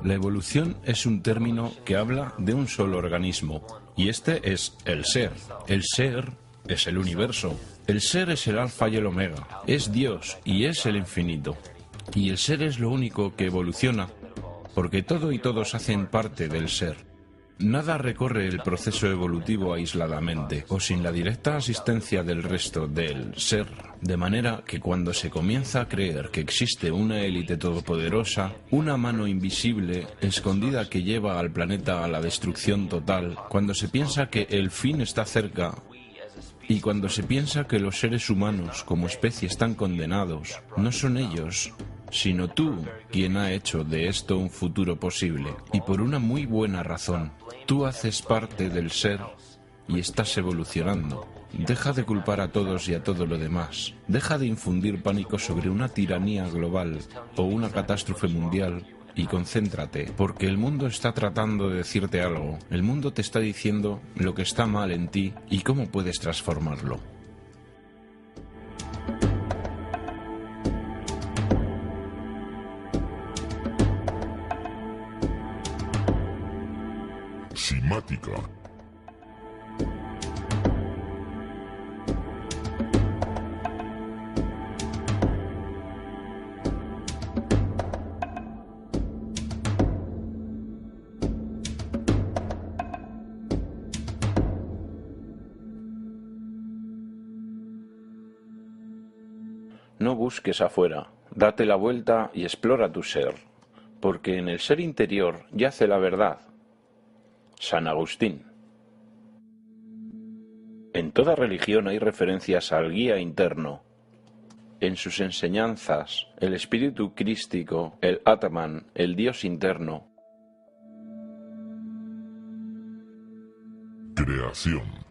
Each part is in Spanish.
La evolución es un término que habla de un solo organismo, y este es el ser. El ser es el universo. El ser es el alfa y el omega, es Dios y es el infinito. Y el ser es lo único que evoluciona, porque todo y todos hacen parte del ser. Nada recorre el proceso evolutivo aisladamente o sin la directa asistencia del resto del ser, de manera que cuando se comienza a creer que existe una élite todopoderosa, una mano invisible escondida que lleva al planeta a la destrucción total, cuando se piensa que el fin está cerca y cuando se piensa que los seres humanos como especie están condenados, no son ellos, sino tú quien ha hecho de esto un futuro posible. Y por una muy buena razón. Tú haces parte del ser y estás evolucionando. Deja de culpar a todos y a todo lo demás. Deja de infundir pánico sobre una tiranía global o una catástrofe mundial y concéntrate, porque el mundo está tratando de decirte algo. El mundo te está diciendo lo que está mal en ti y cómo puedes transformarlo. Simática. No busques afuera, date la vuelta y explora tu ser, porque en el ser interior yace la verdad. San Agustín. En toda religión hay referencias al guía interno. En sus enseñanzas, el espíritu crístico, el Atman, el Dios interno. Creación.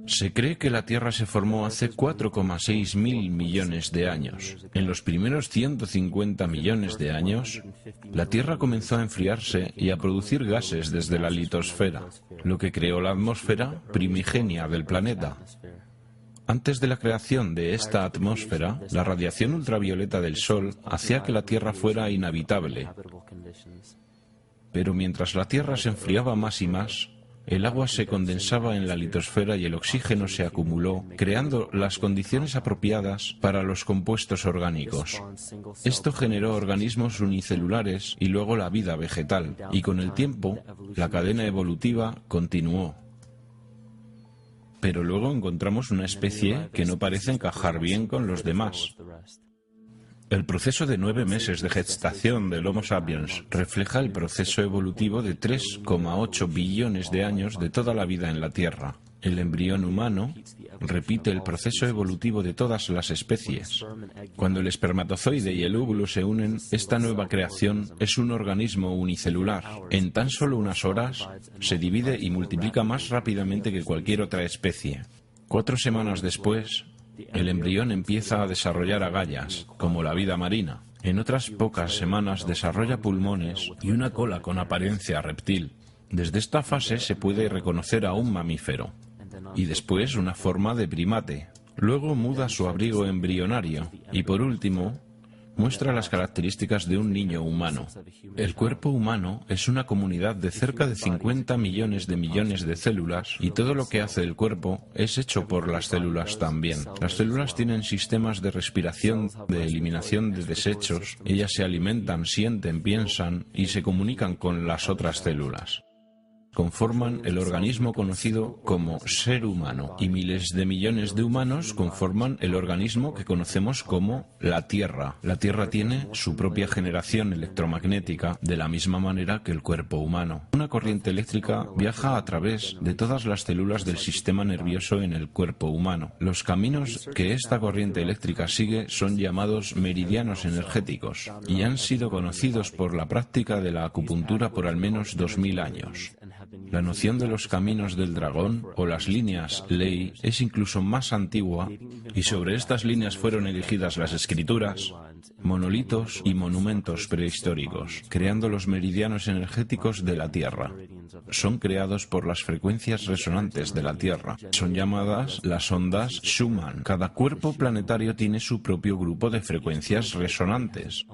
Se cree que la Tierra se formó hace 4,6 mil millones de años. En los primeros 150 millones de años, la Tierra comenzó a enfriarse y a producir gases desde la litosfera, lo que creó la atmósfera primigenia del planeta. Antes de la creación de esta atmósfera, la radiación ultravioleta del Sol hacía que la Tierra fuera inhabitable. Pero mientras la Tierra se enfriaba más y más, el agua se condensaba en la litosfera y el oxígeno se acumuló, creando las condiciones apropiadas para los compuestos orgánicos. Esto generó organismos unicelulares y luego la vida vegetal, y con el tiempo, la cadena evolutiva continuó. Pero luego encontramos una especie que no parece encajar bien con los demás. El proceso de 9 meses de gestación del Homo sapiens refleja el proceso evolutivo de 3,8 billones de años de toda la vida en la Tierra. El embrión humano repite el proceso evolutivo de todas las especies. Cuando el espermatozoide y el óvulo se unen, esta nueva creación es un organismo unicelular. En tan solo unas horas, se divide y multiplica más rápidamente que cualquier otra especie. 4 semanas después, el embrión empieza a desarrollar agallas, como la vida marina. En otras pocas semanas desarrolla pulmones y una cola con apariencia reptil. Desde esta fase se puede reconocer a un mamífero. Y después una forma de primate. Luego muda su abrigo embrionario. Y por último, muestra las características de un niño humano. El cuerpo humano es una comunidad de cerca de 50 millones de células y todo lo que hace el cuerpo es hecho por las células también. Las células tienen sistemas de respiración, de eliminación de desechos, ellas se alimentan, sienten, piensan y se comunican con las otras células. Conforman el organismo conocido como ser humano y miles de millones de humanos conforman el organismo que conocemos como la Tierra. La Tierra tiene su propia generación electromagnética de la misma manera que el cuerpo humano. Una corriente eléctrica viaja a través de todas las células del sistema nervioso en el cuerpo humano. Los caminos que esta corriente eléctrica sigue son llamados meridianos energéticos y han sido conocidos por la práctica de la acupuntura por al menos 2000 años. La noción de los caminos del dragón o las líneas ley es incluso más antigua y sobre estas líneas fueron erigidas las escrituras monolitos y monumentos prehistóricos, creando los meridianos energéticos de la Tierra. Son creados por las frecuencias resonantes de la Tierra. Son llamadas las ondas Schumann. Cada cuerpo planetario tiene su propio grupo de frecuencias resonantes.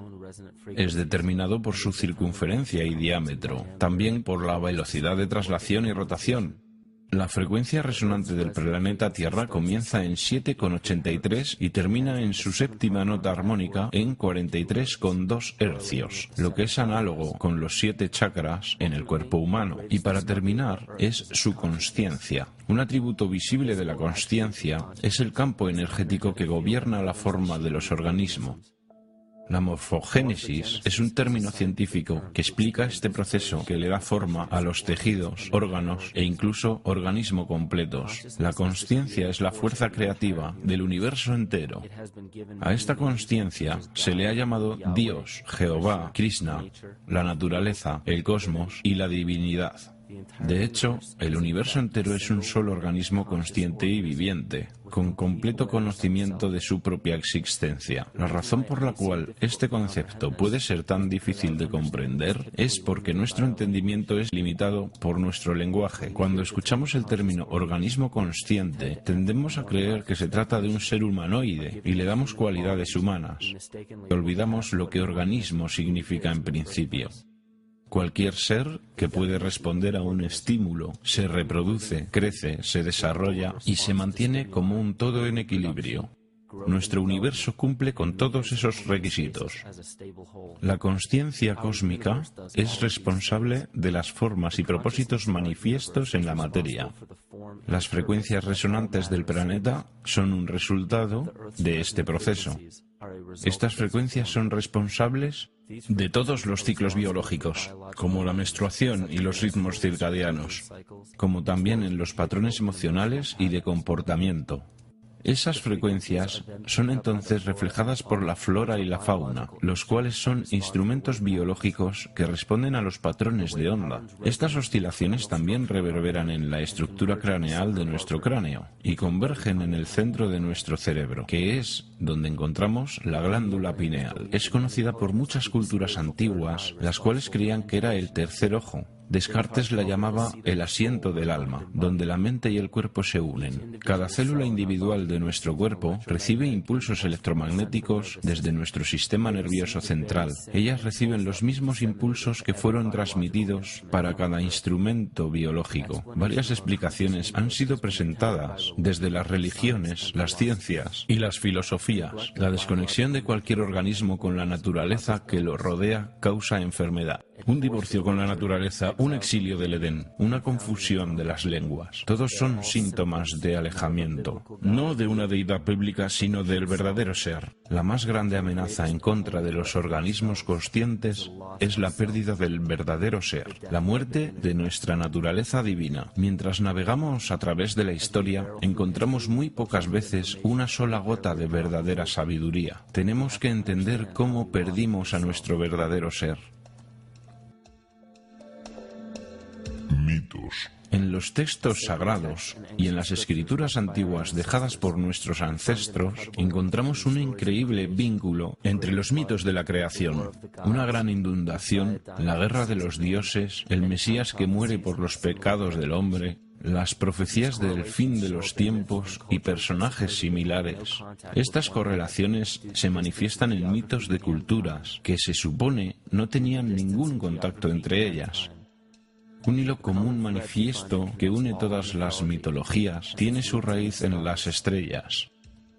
Es determinado por su circunferencia y diámetro, también por la velocidad de traslación y rotación. La frecuencia resonante del planeta Tierra comienza en 7,83 y termina en su séptima nota armónica en 43,2 hercios, lo que es análogo con los 7 chakras en el cuerpo humano. Y para terminar, es su consciencia. Un atributo visible de la consciencia es el campo energético que gobierna la forma de los organismos. La morfogénesis es un término científico que explica este proceso que le da forma a los tejidos, órganos e incluso organismos completos. La consciencia es la fuerza creativa del universo entero. A esta consciencia se le ha llamado Dios, Jehová, Krishna, la naturaleza, el cosmos y la divinidad. De hecho, el universo entero es un solo organismo consciente y viviente, con completo conocimiento de su propia existencia. La razón por la cual este concepto puede ser tan difícil de comprender es porque nuestro entendimiento es limitado por nuestro lenguaje. Cuando escuchamos el término organismo consciente, tendemos a creer que se trata de un ser humanoide y le damos cualidades humanas. Olvidamos lo que organismo significa en principio. Cualquier ser que puede responder a un estímulo, se reproduce, crece, se desarrolla y se mantiene como un todo en equilibrio. Nuestro universo cumple con todos esos requisitos. La consciencia cósmica es responsable de las formas y propósitos manifiestos en la materia. Las frecuencias resonantes del planeta son un resultado de este proceso. Estas frecuencias son responsables de todos los ciclos biológicos, como la menstruación y los ritmos circadianos, como también en los patrones emocionales y de comportamiento. Esas frecuencias son entonces reflejadas por la flora y la fauna, los cuales son instrumentos biológicos que responden a los patrones de onda. Estas oscilaciones también reverberan en la estructura craneal de nuestro cráneo y convergen en el centro de nuestro cerebro, que es donde encontramos la glándula pineal. Es conocida por muchas culturas antiguas, las cuales creían que era el tercer ojo. Descartes la llamaba el asiento del alma, donde la mente y el cuerpo se unen. Cada célula individual de nuestro cuerpo recibe impulsos electromagnéticos desde nuestro sistema nervioso central. Ellas reciben los mismos impulsos que fueron transmitidos para cada instrumento biológico. Varias explicaciones han sido presentadas desde las religiones, las ciencias y las filosofías. La desconexión de cualquier organismo con la naturaleza que lo rodea causa enfermedad. Un divorcio con la naturaleza, un exilio del Edén, una confusión de las lenguas. Todos son síntomas de alejamiento, no de una deidad bíblica, sino del verdadero ser. La más grande amenaza en contra de los organismos conscientes es la pérdida del verdadero ser, la muerte de nuestra naturaleza divina. Mientras navegamos a través de la historia, encontramos muy pocas veces una sola gota de verdadera sabiduría. Tenemos que entender cómo perdimos a nuestro verdadero ser. Mitos. En los textos sagrados y en las escrituras antiguas dejadas por nuestros ancestros, encontramos un increíble vínculo entre los mitos de la creación, una gran inundación, la guerra de los dioses, el Mesías que muere por los pecados del hombre, las profecías del fin de los tiempos y personajes similares. Estas correlaciones se manifiestan en mitos de culturas que se supone no tenían ningún contacto entre ellas. Un hilo común manifiesto que une todas las mitologías tiene su raíz en las estrellas.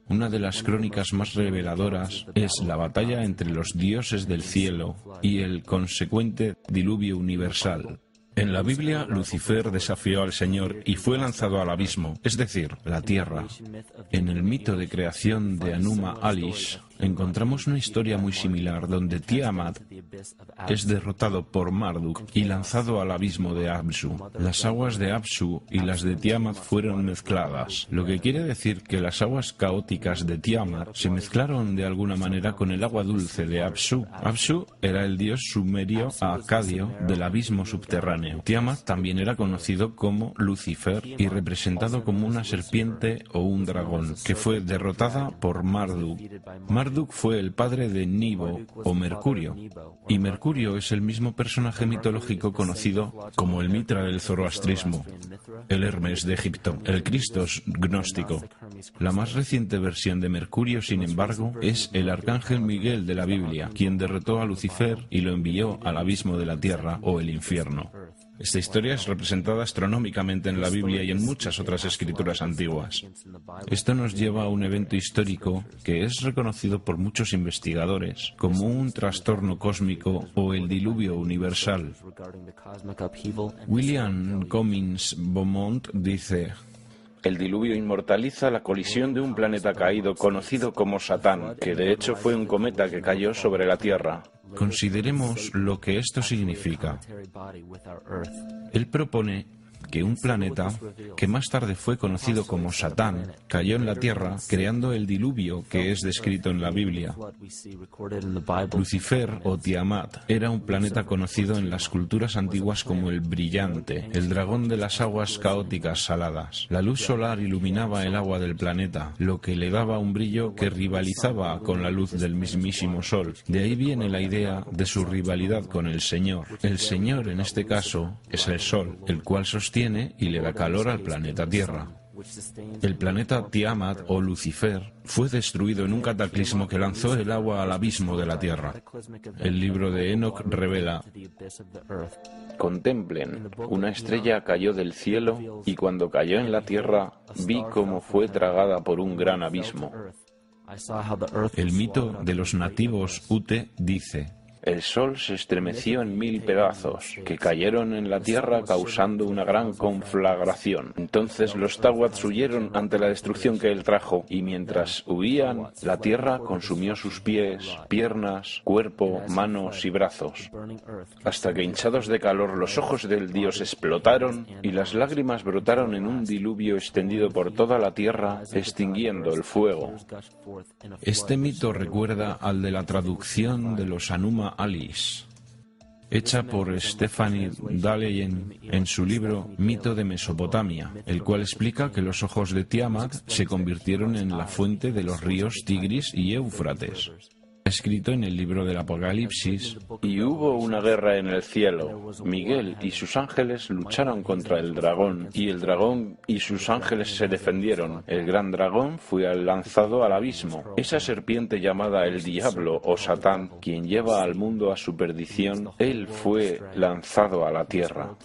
Una de las crónicas más reveladoras es la batalla entre los dioses del cielo y el consecuente diluvio universal. En la Biblia, Lucifer desafió al Señor y fue lanzado al abismo, es decir, la tierra. En el mito de creación de Anuma Alish, encontramos una historia muy similar donde Tiamat es derrotado por Marduk y lanzado al abismo de Apsu. Las aguas de Apsu y las de Tiamat fueron mezcladas, lo que quiere decir que las aguas caóticas de Tiamat se mezclaron de alguna manera con el agua dulce de Apsu. Apsu era el dios sumerio acadio del abismo subterráneo. Tiamat también era conocido como Lucifer y representado como una serpiente o un dragón, que fue derrotada por Marduk. Marduk fue el padre de Nibo o Mercurio, y Mercurio es el mismo personaje mitológico conocido como el Mitra del zoroastrismo, el Hermes de Egipto, el Cristos gnóstico. La más reciente versión de Mercurio, sin embargo, es el arcángel Miguel de la Biblia, quien derrotó a Lucifer y lo envió al abismo de la tierra o el infierno. Esta historia es representada astronómicamente en la Biblia y en muchas otras escrituras antiguas. Esto nos lleva a un evento histórico que es reconocido por muchos investigadores como un trastorno cósmico o el diluvio universal. William Cummins Beaumont dice: el diluvio inmortaliza la colisión de un planeta caído conocido como Satán, que de hecho fue un cometa que cayó sobre la Tierra. Consideremos lo que esto significa. Él propone que un planeta, que más tarde fue conocido como Satán, cayó en la Tierra creando el diluvio que es descrito en la Biblia. Lucifer o Tiamat era un planeta conocido en las culturas antiguas como el brillante, el dragón de las aguas caóticas saladas. La luz solar iluminaba el agua del planeta, lo que le daba un brillo que rivalizaba con la luz del mismísimo Sol. De ahí viene la idea de su rivalidad con el Señor. El Señor, en este caso, es el Sol, el cual sostiene y le da calor al planeta Tierra. El planeta Tiamat o Lucifer fue destruido en un cataclismo que lanzó el agua al abismo de la Tierra. El libro de Enoch revela: contemplen, una estrella cayó del cielo y cuando cayó en la tierra vi cómo fue tragada por un gran abismo. El mito de los nativos Ute dice: el sol se estremeció en 1000 pedazos, que cayeron en la tierra causando una gran conflagración. Entonces los Tawats huyeron ante la destrucción que él trajo, y mientras huían, la tierra consumió sus pies, piernas, cuerpo, manos y brazos, hasta que hinchados de calor los ojos del dios explotaron, y las lágrimas brotaron en un diluvio extendido por toda la tierra, extinguiendo el fuego. Este mito recuerda al de la traducción de los Anuma Alice, hecha por Stephanie Daleyen en su libro Mito de Mesopotamia, el cual explica que los ojos de Tiamat se convirtieron en la fuente de los ríos Tigris y Éufrates. Escrito en el libro del Apocalipsis: y hubo una guerra en el cielo. Miguel y sus ángeles lucharon contra el dragón, y el dragón y sus ángeles se defendieron. El gran dragón fue lanzado al abismo. Esa serpiente llamada el diablo o Satán, quien lleva al mundo a su perdición, él fue lanzado a la tierra.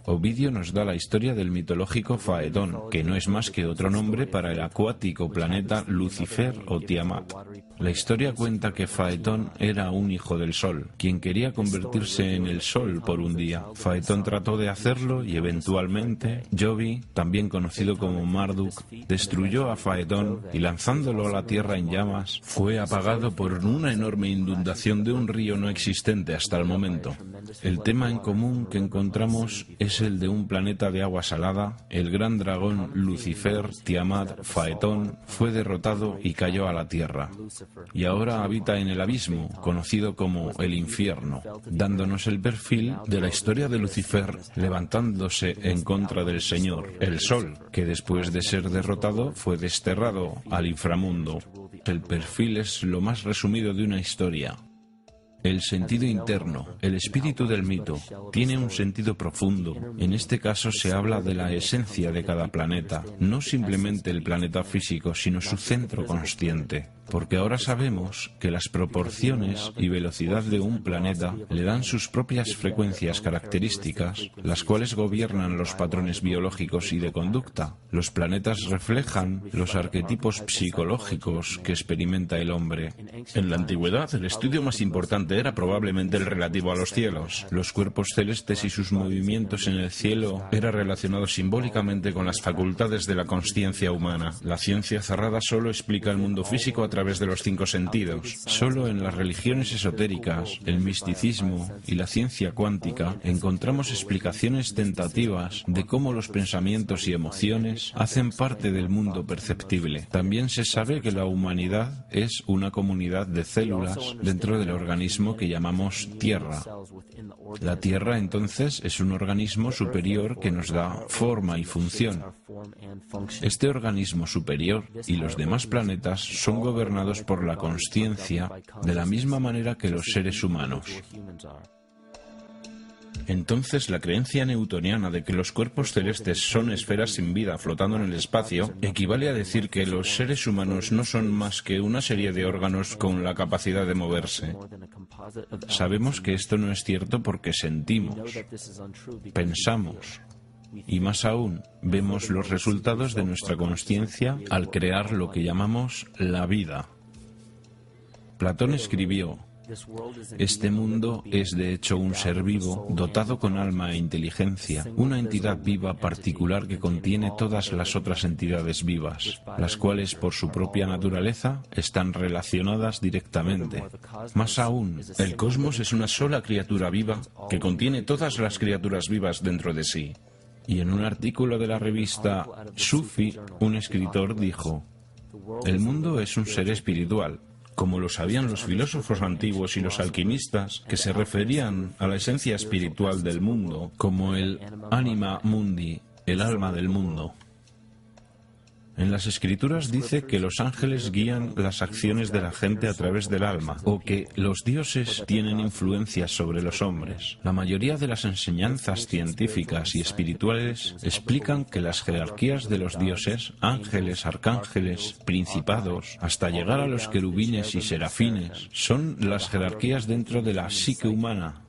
Ovidio nos da la historia del mitológico Faetón, que no es más que otro nombre para el acuático planeta Lucifer o Tiamat. La historia cuenta que Faetón era un hijo del Sol, quien quería convertirse en el Sol por un día. Faetón trató de hacerlo y eventualmente Jovi, también conocido como Marduk, destruyó a Faetón y lanzándolo a la tierra en llamas, fue apagado por una enorme inundación de un río no existente hasta el momento. El tema en común que encontramos es el de un planeta de agua salada. El gran dragón Lucifer, Tiamat, Faetón, fue derrotado y cayó a la tierra. Y ahora habita en el abismo, conocido como el infierno, dándonos el perfil de la historia de Lucifer levantándose en contra del Señor, el Sol, que después de ser derrotado fue desterrado al inframundo. El perfil es lo más resumido de una historia. El sentido interno, el espíritu del mito, tiene un sentido profundo. En este caso se habla de la esencia de cada planeta, no simplemente el planeta físico, sino su centro consciente. Porque ahora sabemos que las proporciones y velocidad de un planeta le dan sus propias frecuencias características, las cuales gobiernan los patrones biológicos y de conducta. Los planetas reflejan los arquetipos psicológicos que experimenta el hombre. En la antigüedad, el estudio más importante era probablemente el relativo a los cielos. Los cuerpos celestes y sus movimientos en el cielo era relacionado simbólicamente con las facultades de la consciencia humana. La ciencia cerrada solo explica el mundo físico a través de los 5 sentidos. Solo en las religiones esotéricas, el misticismo y la ciencia cuántica encontramos explicaciones tentativas de cómo los pensamientos y emociones hacen parte del mundo perceptible. También se sabe que la humanidad es una comunidad de células dentro del organismo organismo que llamamos Tierra. La Tierra, entonces, es un organismo superior que nos da forma y función. Este organismo superior y los demás planetas son gobernados por la consciencia de la misma manera que los seres humanos. Entonces, la creencia newtoniana de que los cuerpos celestes son esferas sin vida flotando en el espacio equivale a decir que los seres humanos no son más que una serie de órganos con la capacidad de moverse. Sabemos que esto no es cierto porque sentimos, pensamos y, más aún, vemos los resultados de nuestra consciencia al crear lo que llamamos la vida. Platón escribió: este mundo es de hecho un ser vivo dotado con alma e inteligencia, una entidad viva particular que contiene todas las otras entidades vivas, las cuales por su propia naturaleza están relacionadas directamente. Más aún, el cosmos es una sola criatura viva que contiene todas las criaturas vivas dentro de sí. Y en un artículo de la revista Sufi, un escritor dijo: el mundo es un ser espiritual, como lo sabían los filósofos antiguos y los alquimistas, que se referían a la esencia espiritual del mundo como el anima mundi, el alma del mundo. En las Escrituras dice que los ángeles guían las acciones de la gente a través del alma, o que los dioses tienen influencia sobre los hombres. La mayoría de las enseñanzas científicas y espirituales explican que las jerarquías de los dioses, ángeles, arcángeles, principados, hasta llegar a los querubines y serafines, son las jerarquías dentro de la psique humana.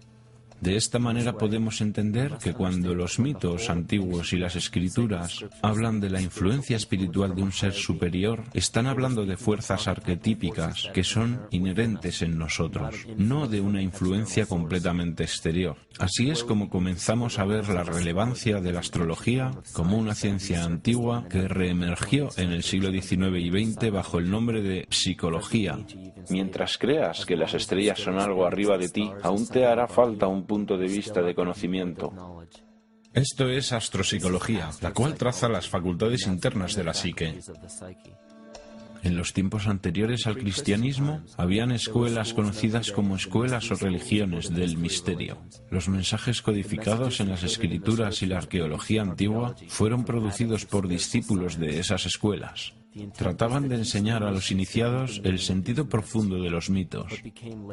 De esta manera podemos entender que cuando los mitos antiguos y las escrituras hablan de la influencia espiritual de un ser superior, están hablando de fuerzas arquetípicas que son inherentes en nosotros, no de una influencia completamente exterior. Así es como comenzamos a ver la relevancia de la astrología como una ciencia antigua que reemergió en el siglo XIX y XX bajo el nombre de psicología. Mientras creas que las estrellas son algo arriba de ti, aún te hará falta un punto de vista de conocimiento. Esto es astropsicología, la cual traza las facultades internas de la psique. En los tiempos anteriores al cristianismo, habían escuelas conocidas como escuelas o religiones del misterio. Los mensajes codificados en las escrituras y la arqueología antigua fueron producidos por discípulos de esas escuelas. Trataban de enseñar a los iniciados el sentido profundo de los mitos.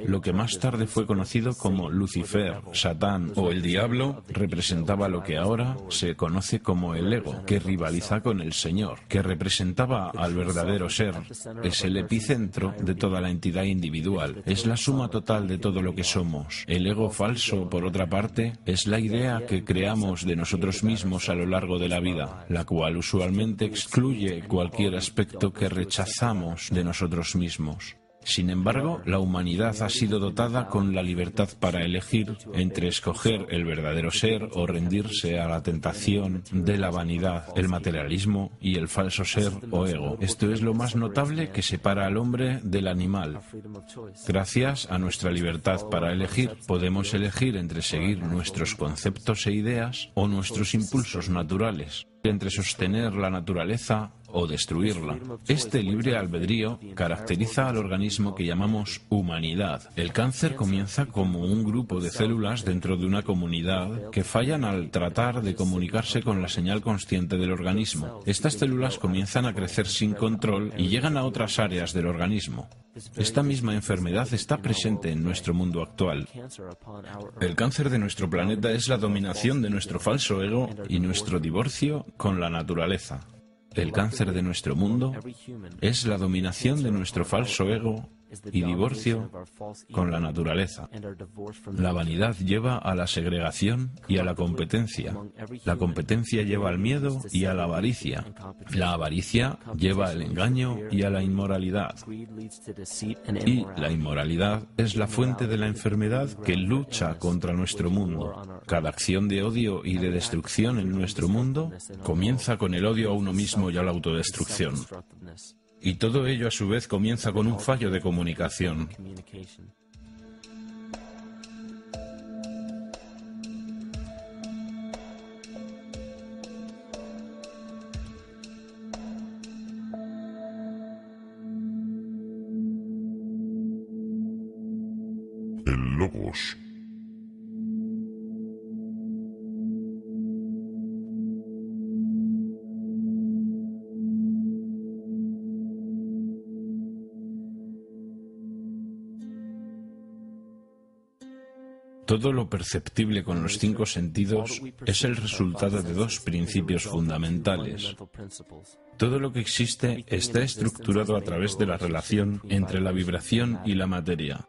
Lo que más tarde fue conocido como Lucifer, Satán o el Diablo representaba lo que ahora se conoce como el ego, que rivaliza con el Señor, que representaba al verdadero ser. Es el epicentro de toda la entidad individual, es la suma total de todo lo que somos. El ego falso, por otra parte, es la idea que creamos de nosotros mismos a lo largo de la vida, la cual usualmente excluye cualquier aspecto que rechazamos de nosotros mismos. Sin embargo, la humanidad ha sido dotada con la libertad para elegir entre escoger el verdadero ser o rendirse a la tentación de la vanidad, el materialismo y el falso ser o ego. Esto es lo más notable que separa al hombre del animal. Gracias a nuestra libertad para elegir, podemos elegir entre seguir nuestros conceptos e ideas o nuestros impulsos naturales, entre sostener la naturaleza o destruirla. Este libre albedrío caracteriza al organismo que llamamos humanidad. El cáncer comienza como un grupo de células dentro de una comunidad que fallan al tratar de comunicarse con la señal consciente del organismo. Estas células comienzan a crecer sin control y llegan a otras áreas del organismo. Esta misma enfermedad está presente en nuestro mundo actual. El cáncer de nuestro planeta es la dominación de nuestro falso ego y nuestro divorcio con la naturaleza. El cáncer de nuestro mundo es la dominación de nuestro falso ego y divorcio con la naturaleza. La vanidad lleva a la segregación y a la competencia. La competencia lleva al miedo y a la avaricia. La avaricia lleva al engaño y a la inmoralidad. Y la inmoralidad es la fuente de la enfermedad que lucha contra nuestro mundo. Cada acción de odio y de destrucción en nuestro mundo comienza con el odio a uno mismo y a la autodestrucción. Y todo ello a su vez comienza con un fallo de comunicación. logos. Todo lo perceptible con los 5 sentidos es el resultado de 2 principios fundamentales. Todo lo que existe está estructurado a través de la relación entre la vibración y la materia.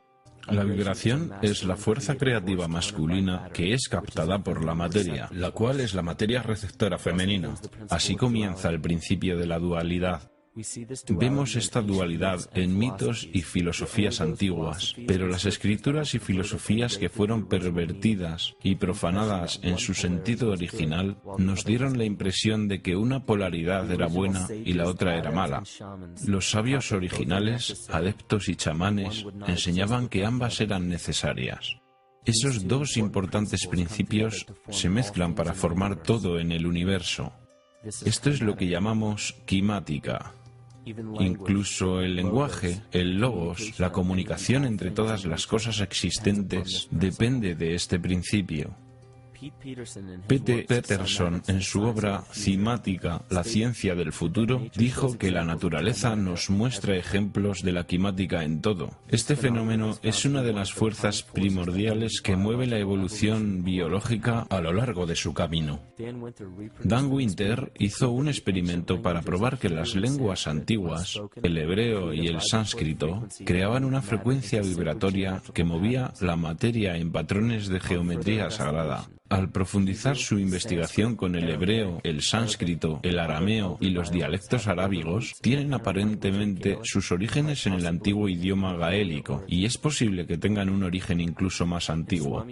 La vibración es la fuerza creativa masculina que es captada por la materia, la cual es la materia receptora femenina. Así comienza el principio de la dualidad. Vemos esta dualidad en mitos y filosofías antiguas, pero las escrituras y filosofías que fueron pervertidas y profanadas en su sentido original nos dieron la impresión de que una polaridad era buena y la otra era mala. Los sabios originales, adeptos y chamanes, enseñaban que ambas eran necesarias. Esos 2 importantes principios se mezclan para formar todo en el universo. Esto es lo que llamamos quimática. Incluso el lenguaje, el logos, la comunicación entre todas las cosas existentes, depende de este principio. P.T. Peterson, en su obra Cimática, la ciencia del futuro, dijo que la naturaleza nos muestra ejemplos de la quimática en todo. Este fenómeno es una de las fuerzas primordiales que mueve la evolución biológica a lo largo de su camino. Dan Winter hizo un experimento para probar que las lenguas antiguas, el hebreo y el sánscrito, creaban una frecuencia vibratoria que movía la materia en patrones de geometría sagrada. Al profundizar su investigación con el hebreo, el sánscrito, el arameo y los dialectos arábigos, tienen aparentemente sus orígenes en el antiguo idioma gaélico, y es posible que tengan un origen incluso más antiguo.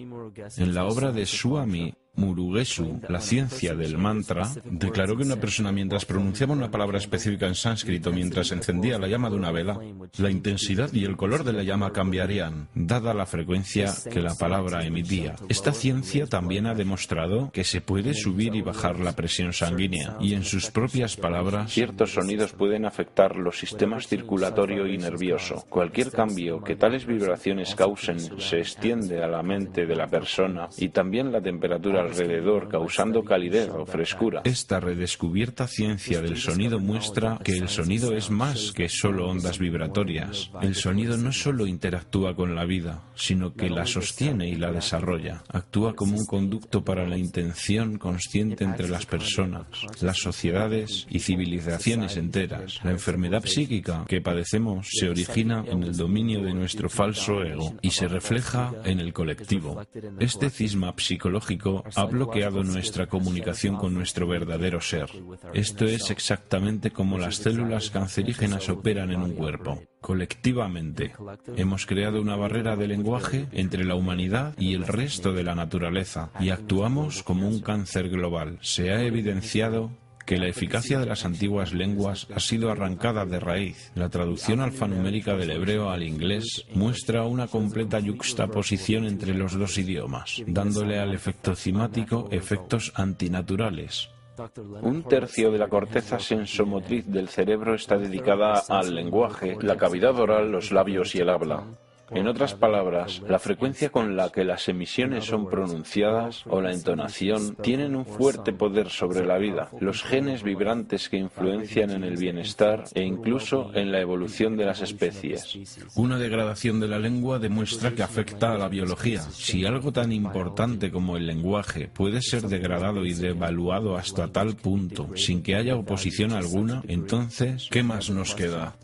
En la obra de Swami Murugesu, la ciencia del mantra, declaró que una persona mientras pronunciaba una palabra específica en sánscrito mientras encendía la llama de una vela, la intensidad y el color de la llama cambiarían, dada la frecuencia que la palabra emitía. Esta ciencia también ha demostrado que se puede subir y bajar la presión sanguínea, y en sus propias palabras, ciertos sonidos pueden afectar los sistemas circulatorio y nervioso. Cualquier cambio que tales vibraciones causen se extiende a la mente de la persona y también la temperatura alrededor, causando calidez o frescura. Esta redescubierta ciencia del sonido muestra que el sonido es más que solo ondas vibratorias. El sonido no solo interactúa con la vida, sino que la sostiene y la desarrolla. Actúa como un conducto para la intención consciente entre las personas, las sociedades y civilizaciones enteras. La enfermedad psíquica que padecemos se origina en el dominio de nuestro falso ego y se refleja en el colectivo. Este cisma psicológico ha bloqueado nuestra comunicación con nuestro verdadero ser. Esto es exactamente como las células cancerígenas operan en un cuerpo. Colectivamente, hemos creado una barrera de lenguaje entre la humanidad y el resto de la naturaleza, y actuamos como un cáncer global. Se ha evidenciado que la eficacia de las antiguas lenguas ha sido arrancada de raíz. La traducción alfanumérica del hebreo al inglés muestra una completa yuxtaposición entre los 2 idiomas, dándole al efecto cimático efectos antinaturales. 1/3 de la corteza sensomotriz del cerebro está dedicada al lenguaje, la cavidad oral, los labios y el habla. En otras palabras, la frecuencia con la que las emisiones son pronunciadas o la entonación tienen un fuerte poder sobre la vida, los genes vibrantes que influencian en el bienestar e incluso en la evolución de las especies. Una degradación de la lengua demuestra que afecta a la biología. Si algo tan importante como el lenguaje puede ser degradado y devaluado hasta tal punto sin que haya oposición alguna, entonces, ¿qué más nos queda?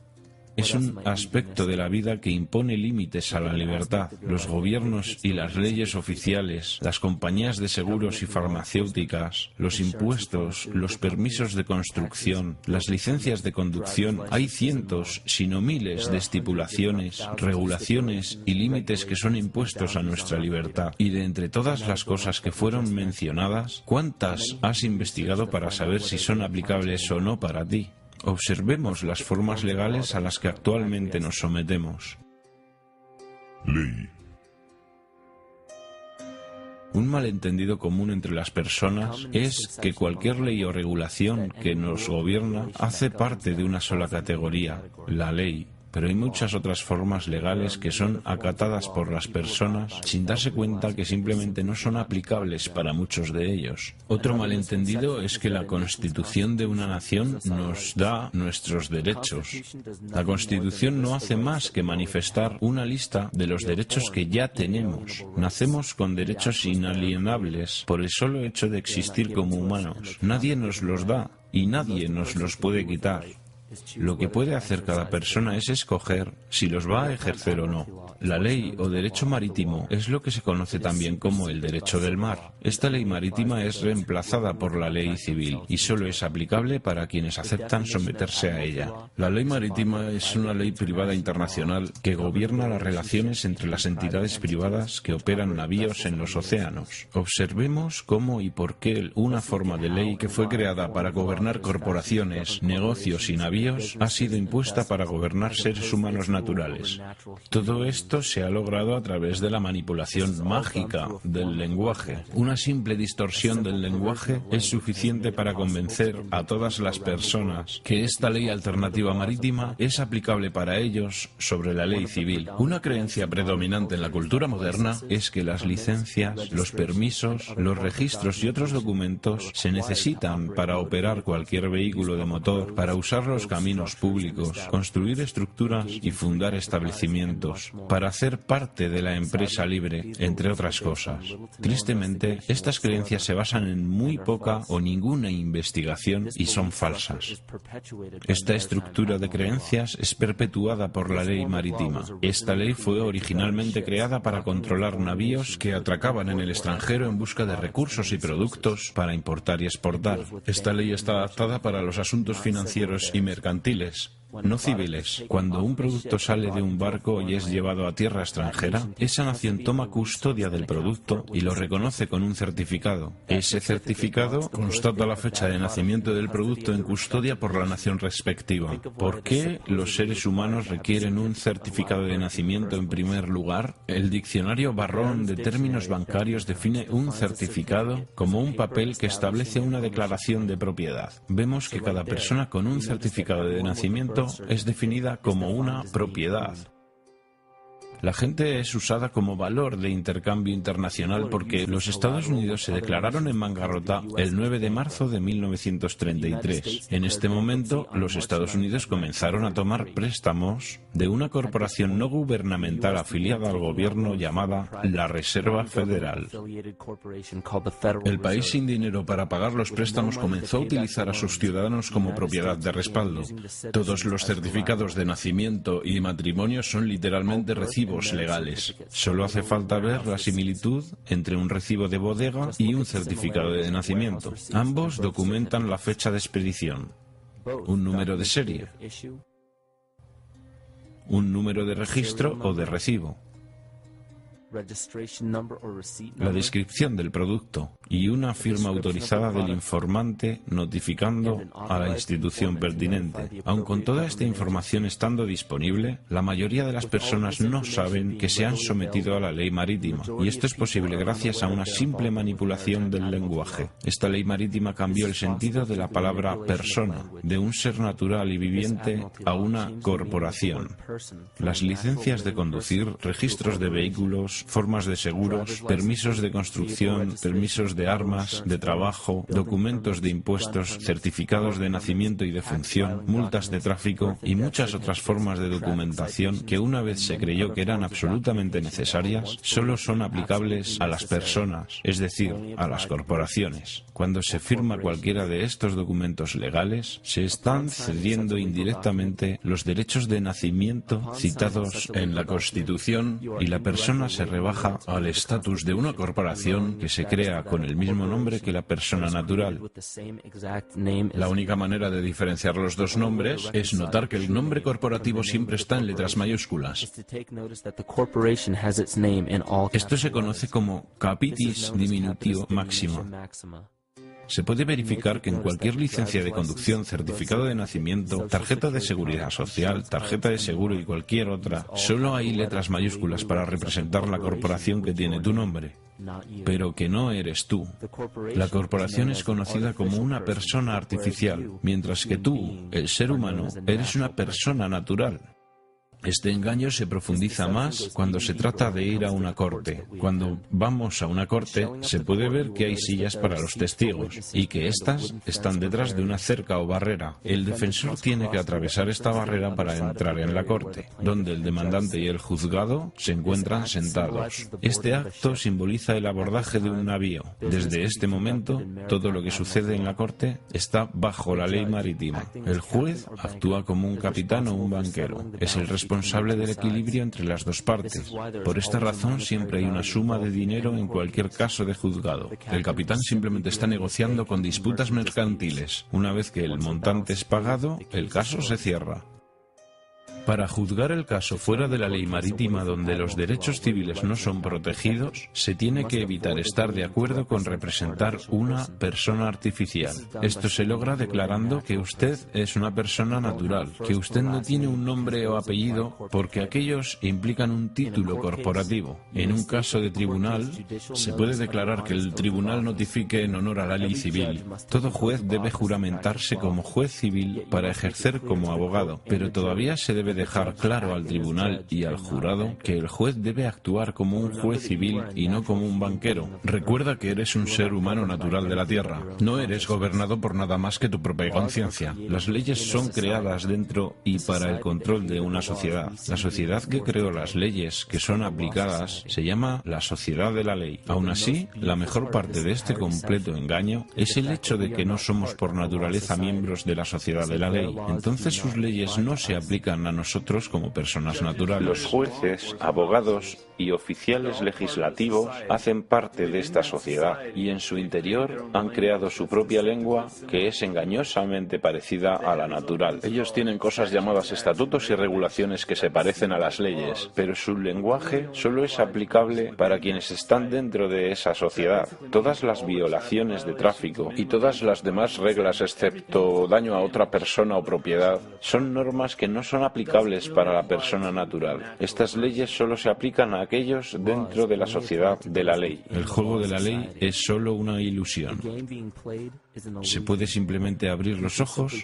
Es un aspecto de la vida que impone límites a la libertad. Los gobiernos y las leyes oficiales, las compañías de seguros y farmacéuticas, los impuestos, los permisos de construcción, las licencias de conducción, hay cientos, si no miles de estipulaciones, regulaciones y límites que son impuestos a nuestra libertad. Y de entre todas las cosas que fueron mencionadas, ¿cuántas has investigado para saber si son aplicables o no para ti? Observemos las formas legales a las que actualmente nos sometemos. Ley. Un malentendido común entre las personas es que cualquier ley o regulación que nos gobierna hace parte de una sola categoría, la ley. pero hay muchas otras formas legales que son acatadas por las personas sin darse cuenta que simplemente no son aplicables para muchos de ellos. Otro malentendido es que la Constitución de una nación nos da nuestros derechos. La Constitución no hace más que manifestar una lista de los derechos que ya tenemos. Nacemos con derechos inalienables por el solo hecho de existir como humanos. Nadie nos los da y nadie nos los puede quitar. Lo que puede hacer cada persona es escoger si los va a ejercer o no. La ley o derecho marítimo es lo que se conoce también como el derecho del mar. Esta ley marítima es reemplazada por la ley civil y solo es aplicable para quienes aceptan someterse a ella. La ley marítima es una ley privada internacional que gobierna las relaciones entre las entidades privadas que operan navíos en los océanos. Observemos cómo y por qué una forma de ley que fue creada para gobernar corporaciones, negocios y navíos ha sido impuesta para gobernar seres humanos naturales. Todo esto se ha logrado a través de la manipulación mágica del lenguaje. Una simple distorsión del lenguaje es suficiente para convencer a todas las personas que esta ley alternativa marítima es aplicable para ellos sobre la ley civil. Una creencia predominante en la cultura moderna es que las licencias, los permisos, los registros y otros documentos se necesitan para operar cualquier vehículo de motor, para usar los caminos públicos, construir estructuras y fundar establecimientos, para hacer parte de la empresa libre, entre otras cosas. Tristemente, estas creencias se basan en muy poca o ninguna investigación y son falsas. Esta estructura de creencias es perpetuada por la ley marítima. Esta ley fue originalmente creada para controlar navíos que atracaban en el extranjero en busca de recursos y productos para importar y exportar. Esta ley está adaptada para los asuntos financieros y mercantiles, no civiles. Cuando un producto sale de un barco y es llevado a tierra extranjera, esa nación toma custodia del producto y lo reconoce con un certificado. Ese certificado constata la fecha de nacimiento del producto en custodia por la nación respectiva. ¿Por qué los seres humanos requieren un certificado de nacimiento en primer lugar? El diccionario Barrón de términos bancarios define un certificado como un papel que establece una declaración de propiedad. Vemos que cada persona con un certificado de nacimiento es definida como una propiedad. La gente es usada como valor de intercambio internacional porque los Estados Unidos se declararon en bancarrota el 9 de marzo de 1933. En este momento, los Estados Unidos comenzaron a tomar préstamos de una corporación no gubernamental afiliada al gobierno llamada la Reserva Federal. El país sin dinero para pagar los préstamos comenzó a utilizar a sus ciudadanos como propiedad de respaldo. Todos los certificados de nacimiento y matrimonio son literalmente recibos legales. Solo hace falta ver la similitud entre un recibo de bodega y un certificado de nacimiento. Ambos documentan la fecha de expedición, un número de serie, un número de registro o de recibo, la descripción del producto y una firma autorizada del informante notificando a la institución pertinente. Aun con toda esta información estando disponible, la mayoría de las personas no saben que se han sometido a la ley marítima, y esto es posible gracias a una simple manipulación del lenguaje. Esta ley marítima cambió el sentido de la palabra persona, de un ser natural y viviente a una corporación. Las licencias de conducir, registros de vehículos, formas de seguros, permisos de construcción, permisos de armas, de trabajo, documentos de impuestos, certificados de nacimiento y de función, multas de tráfico y muchas otras formas de documentación que una vez se creyó que eran absolutamente necesarias, solo son aplicables a las personas, es decir, a las corporaciones. Cuando se firma cualquiera de estos documentos legales, se están cediendo indirectamente los derechos de nacimiento citados en la Constitución y la persona se rebaja al estatus de una corporación que se crea con el mismo nombre que la persona natural. La única manera de diferenciar los dos nombres es notar que el nombre corporativo siempre está en letras mayúsculas. Esto se conoce como capitis diminutio maxima. Se puede verificar que en cualquier licencia de conducción, certificado de nacimiento, tarjeta de seguridad social, tarjeta de seguro y cualquier otra, solo hay letras mayúsculas para representar la corporación que tiene tu nombre, pero que no eres tú. La corporación es conocida como una persona artificial, mientras que tú, el ser humano, eres una persona natural. Este engaño se profundiza más cuando se trata de ir a una corte. Cuando vamos a una corte, se puede ver que hay sillas para los testigos y que éstas están detrás de una cerca o barrera. El defensor tiene que atravesar esta barrera para entrar en la corte, donde el demandante y el juzgado se encuentran sentados. Este acto simboliza el abordaje de un navío. Desde este momento, todo lo que sucede en la corte está bajo la ley marítima. El juez actúa como un capitán o un banquero. Es el responsable del equilibrio entre las dos partes. Por esta razón, siempre hay una suma de dinero en cualquier caso de juzgado. El capitán simplemente está negociando con disputas mercantiles. Una vez que el montante es pagado, el caso se cierra. Para juzgar el caso fuera de la ley marítima donde los derechos civiles no son protegidos, se tiene que evitar estar de acuerdo con representar una persona artificial. Esto se logra declarando que usted es una persona natural, que usted no tiene un nombre o apellido porque aquellos implican un título corporativo. En un caso de tribunal, se puede declarar que el tribunal notifique en honor a la ley civil. Todo juez debe juramentarse como juez civil para ejercer como abogado, pero todavía se debe dejar claro al tribunal y al jurado que el juez debe actuar como un juez civil y no como un banquero. Recuerda que eres un ser humano natural de la tierra. No eres gobernado por nada más que tu propia conciencia. Las leyes son creadas dentro y para el control de una sociedad. La sociedad que creó las leyes que son aplicadas se llama la sociedad de la ley. Aún así, la mejor parte de este completo engaño es el hecho de que no somos por naturaleza miembros de la sociedad de la ley. Entonces sus leyes no se aplican a nosotros como personas naturales. Los jueces, abogados y oficiales legislativos hacen parte de esta sociedad y en su interior han creado su propia lengua que es engañosamente parecida a la natural. Ellos tienen cosas llamadas estatutos y regulaciones que se parecen a las leyes, pero su lenguaje solo es aplicable para quienes están dentro de esa sociedad. Todas las violaciones de tráfico y todas las demás reglas excepto daño a otra persona o propiedad son normas que no son aplicables para la persona natural. Estas leyes solo se aplican a aquellos dentro de la sociedad de la ley. El juego de la ley es solo una ilusión. Se puede simplemente abrir los ojos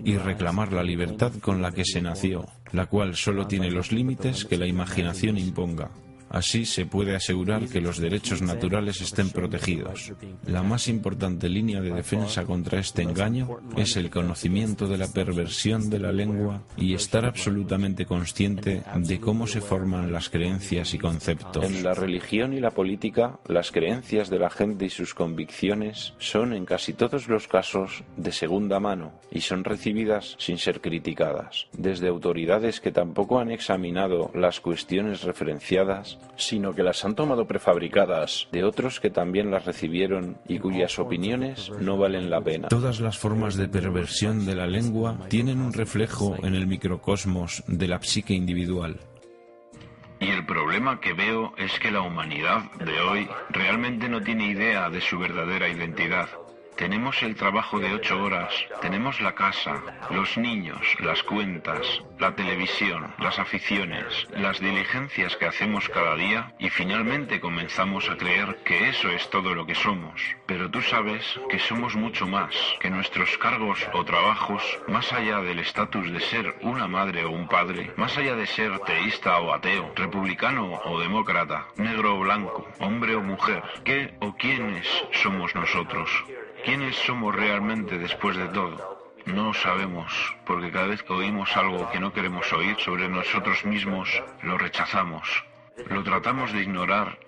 y reclamar la libertad con la que se nació, la cual solo tiene los límites que la imaginación imponga. Así se puede asegurar que los derechos naturales estén protegidos. La más importante línea de defensa contra este engaño es el conocimiento de la perversión de la lengua y estar absolutamente consciente de cómo se forman las creencias y conceptos. En la religión y la política, las creencias de la gente y sus convicciones son en casi todos los casos de segunda mano y son recibidas sin ser criticadas, desde autoridades que tampoco han examinado las cuestiones referenciadas, sino que las han tomado prefabricadas de otros que también las recibieron y cuyas opiniones no valen la pena. Todas las formas de perversión de la lengua tienen un reflejo en el microcosmos de la psique individual. Y el problema que veo es que la humanidad de hoy realmente no tiene idea de su verdadera identidad. Tenemos el trabajo de 8 horas, tenemos la casa, los niños, las cuentas, la televisión, las aficiones, las diligencias que hacemos cada día y finalmente comenzamos a creer que eso es todo lo que somos. Pero tú sabes que somos mucho más, que nuestros cargos o trabajos, más allá del estatus de ser una madre o un padre, más allá de ser teísta o ateo, republicano o demócrata, negro o blanco, hombre o mujer, ¿qué o quiénes somos nosotros? ¿Quiénes somos realmente después de todo? No lo sabemos, porque cada vez que oímos algo que no queremos oír sobre nosotros mismos, lo rechazamos. Lo tratamos de ignorar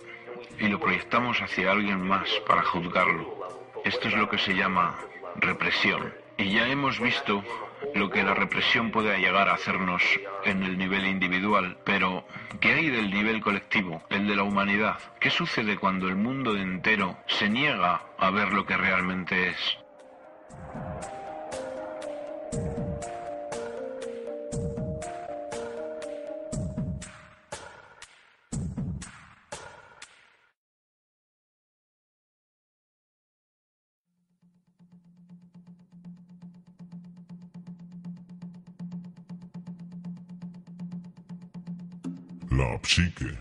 y lo proyectamos hacia alguien más para juzgarlo. Esto es lo que se llama represión. Y ya hemos visto lo que la represión puede llegar a hacernos en el nivel individual, pero ¿qué hay del nivel colectivo, el de la humanidad? ¿Qué sucede cuando el mundo entero se niega a ver lo que realmente es? La psique.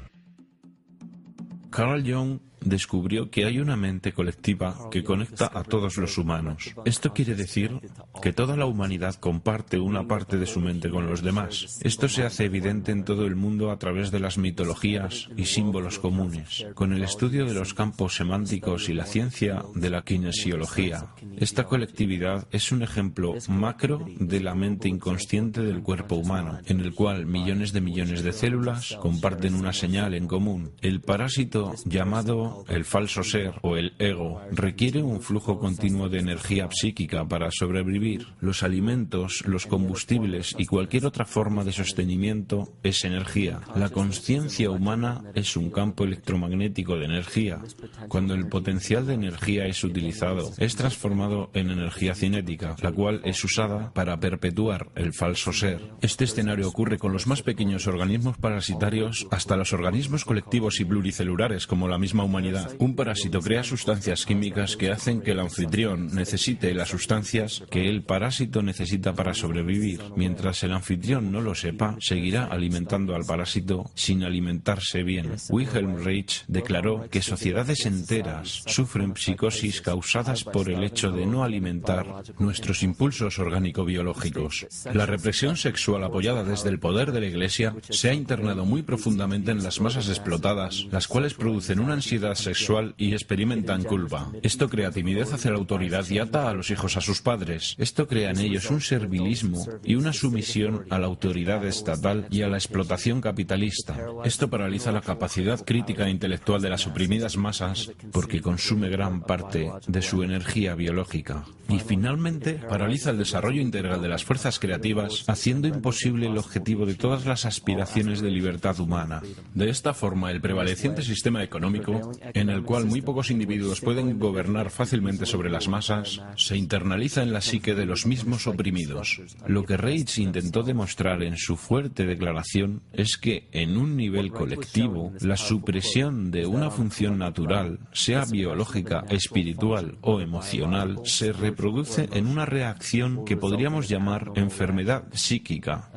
Carl Jung descubrió que hay una mente colectiva que conecta a todos los humanos. Esto quiere decir que toda la humanidad comparte una parte de su mente con los demás. Esto se hace evidente en todo el mundo a través de las mitologías y símbolos comunes, con el estudio de los campos semánticos y la ciencia de la kinesiología. Esta colectividad es un ejemplo macro de la mente inconsciente del cuerpo humano, en el cual millones de células comparten una señal en común. El parásito llamado el falso ser o el ego requiere un flujo continuo de energía psíquica para sobrevivir. Los alimentos, los combustibles y cualquier otra forma de sostenimiento es energía. La conciencia humana es un campo electromagnético de energía. Cuando el potencial de energía es utilizado, es transformado en energía cinética, la cual es usada para perpetuar el falso ser. Este escenario ocurre con los más pequeños organismos parasitarios hasta los organismos colectivos y pluricelulares como la misma humanidad. Un parásito crea sustancias químicas que hacen que el anfitrión necesite las sustancias que el parásito necesita para sobrevivir. Mientras el anfitrión no lo sepa, seguirá alimentando al parásito sin alimentarse bien. Wilhelm Reich declaró que sociedades enteras sufren psicosis causadas por el hecho de no alimentar nuestros impulsos orgánico-biológicos. La represión sexual apoyada desde el poder de la Iglesia se ha internado muy profundamente en las masas explotadas, las cuales producen una ansiedad sexual y experimentan culpa. Esto crea timidez hacia la autoridad y ata a los hijos a sus padres. Esto crea en ellos un servilismo y una sumisión a la autoridad estatal y a la explotación capitalista. Esto paraliza la capacidad crítica e intelectual de las oprimidas masas porque consume gran parte de su energía biológica. Y finalmente, paraliza el desarrollo integral de las fuerzas creativas, haciendo imposible el objetivo de todas las aspiraciones de libertad humana. De esta forma, el prevaleciente sistema económico, en el cual muy pocos individuos pueden gobernar fácilmente sobre las masas, se internaliza en la psique de los mismos oprimidos. Lo que Reich intentó demostrar en su fuerte declaración es que, en un nivel colectivo, la supresión de una función natural, sea biológica, espiritual o emocional, se reproduce en una reacción que podríamos llamar enfermedad psíquica.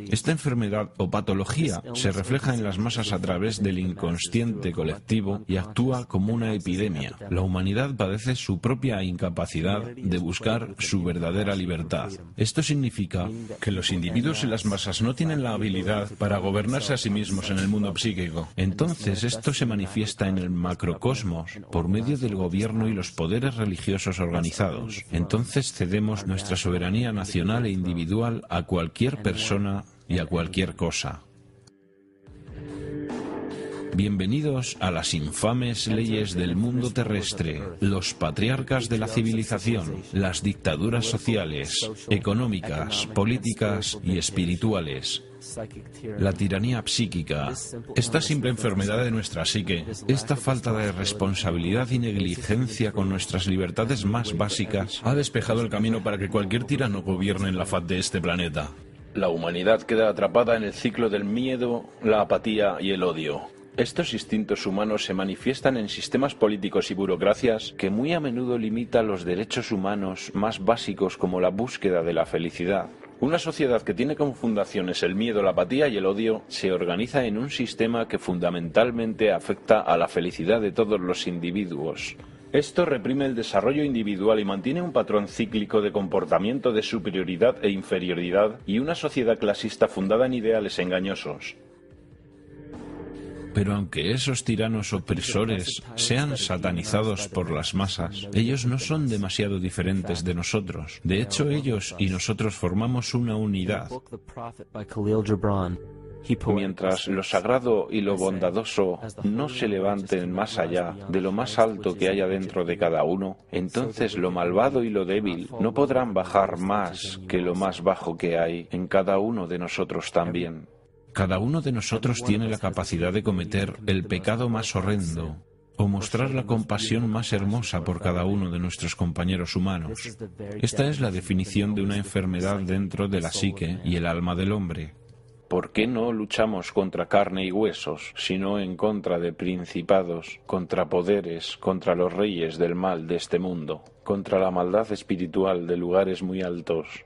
Esta enfermedad o patología se refleja en las masas a través del inconsciente colectivo y actúa como una epidemia. La humanidad padece su propia incapacidad de buscar su verdadera libertad. Esto significa que los individuos en las masas no tienen la habilidad para gobernarse a sí mismos en el mundo psíquico. Entonces esto se manifiesta en el macrocosmos por medio del gobierno y los poderes religiosos organizados. Entonces cedemos nuestra soberanía nacional e individual a cualquier persona y a cualquier cosa. Bienvenidos a las infames leyes del mundo terrestre, los patriarcas de la civilización, las dictaduras sociales, económicas, políticas y espirituales. La tiranía psíquica, esta simple enfermedad de nuestra psique, esta falta de responsabilidad y negligencia con nuestras libertades más básicas, ha despejado el camino para que cualquier tirano gobierne en la faz de este planeta. La humanidad queda atrapada en el ciclo del miedo, la apatía y el odio. Estos instintos humanos se manifiestan en sistemas políticos y burocracias que muy a menudo limitan los derechos humanos más básicos como la búsqueda de la felicidad. Una sociedad que tiene como fundaciones el miedo, la apatía y el odio se organiza en un sistema que fundamentalmente afecta a la felicidad de todos los individuos. Esto reprime el desarrollo individual y mantiene un patrón cíclico de comportamiento de superioridad e inferioridad y una sociedad clasista fundada en ideales engañosos. Pero aunque esos tiranos opresores sean satanizados por las masas, ellos no son demasiado diferentes de nosotros. De hecho, ellos y nosotros formamos una unidad. Mientras lo sagrado y lo bondadoso no se levanten más allá de lo más alto que haya dentro de cada uno, entonces lo malvado y lo débil no podrán bajar más que lo más bajo que hay en cada uno de nosotros también. Cada uno de nosotros tiene la capacidad de cometer el pecado más horrendo o mostrar la compasión más hermosa por cada uno de nuestros compañeros humanos. Esta es la definición de una enfermedad dentro de la psique y el alma del hombre. ¿Por qué no luchamos contra carne y huesos, sino en contra de principados, contra poderes, contra los reyes del mal de este mundo, contra la maldad espiritual de lugares muy altos?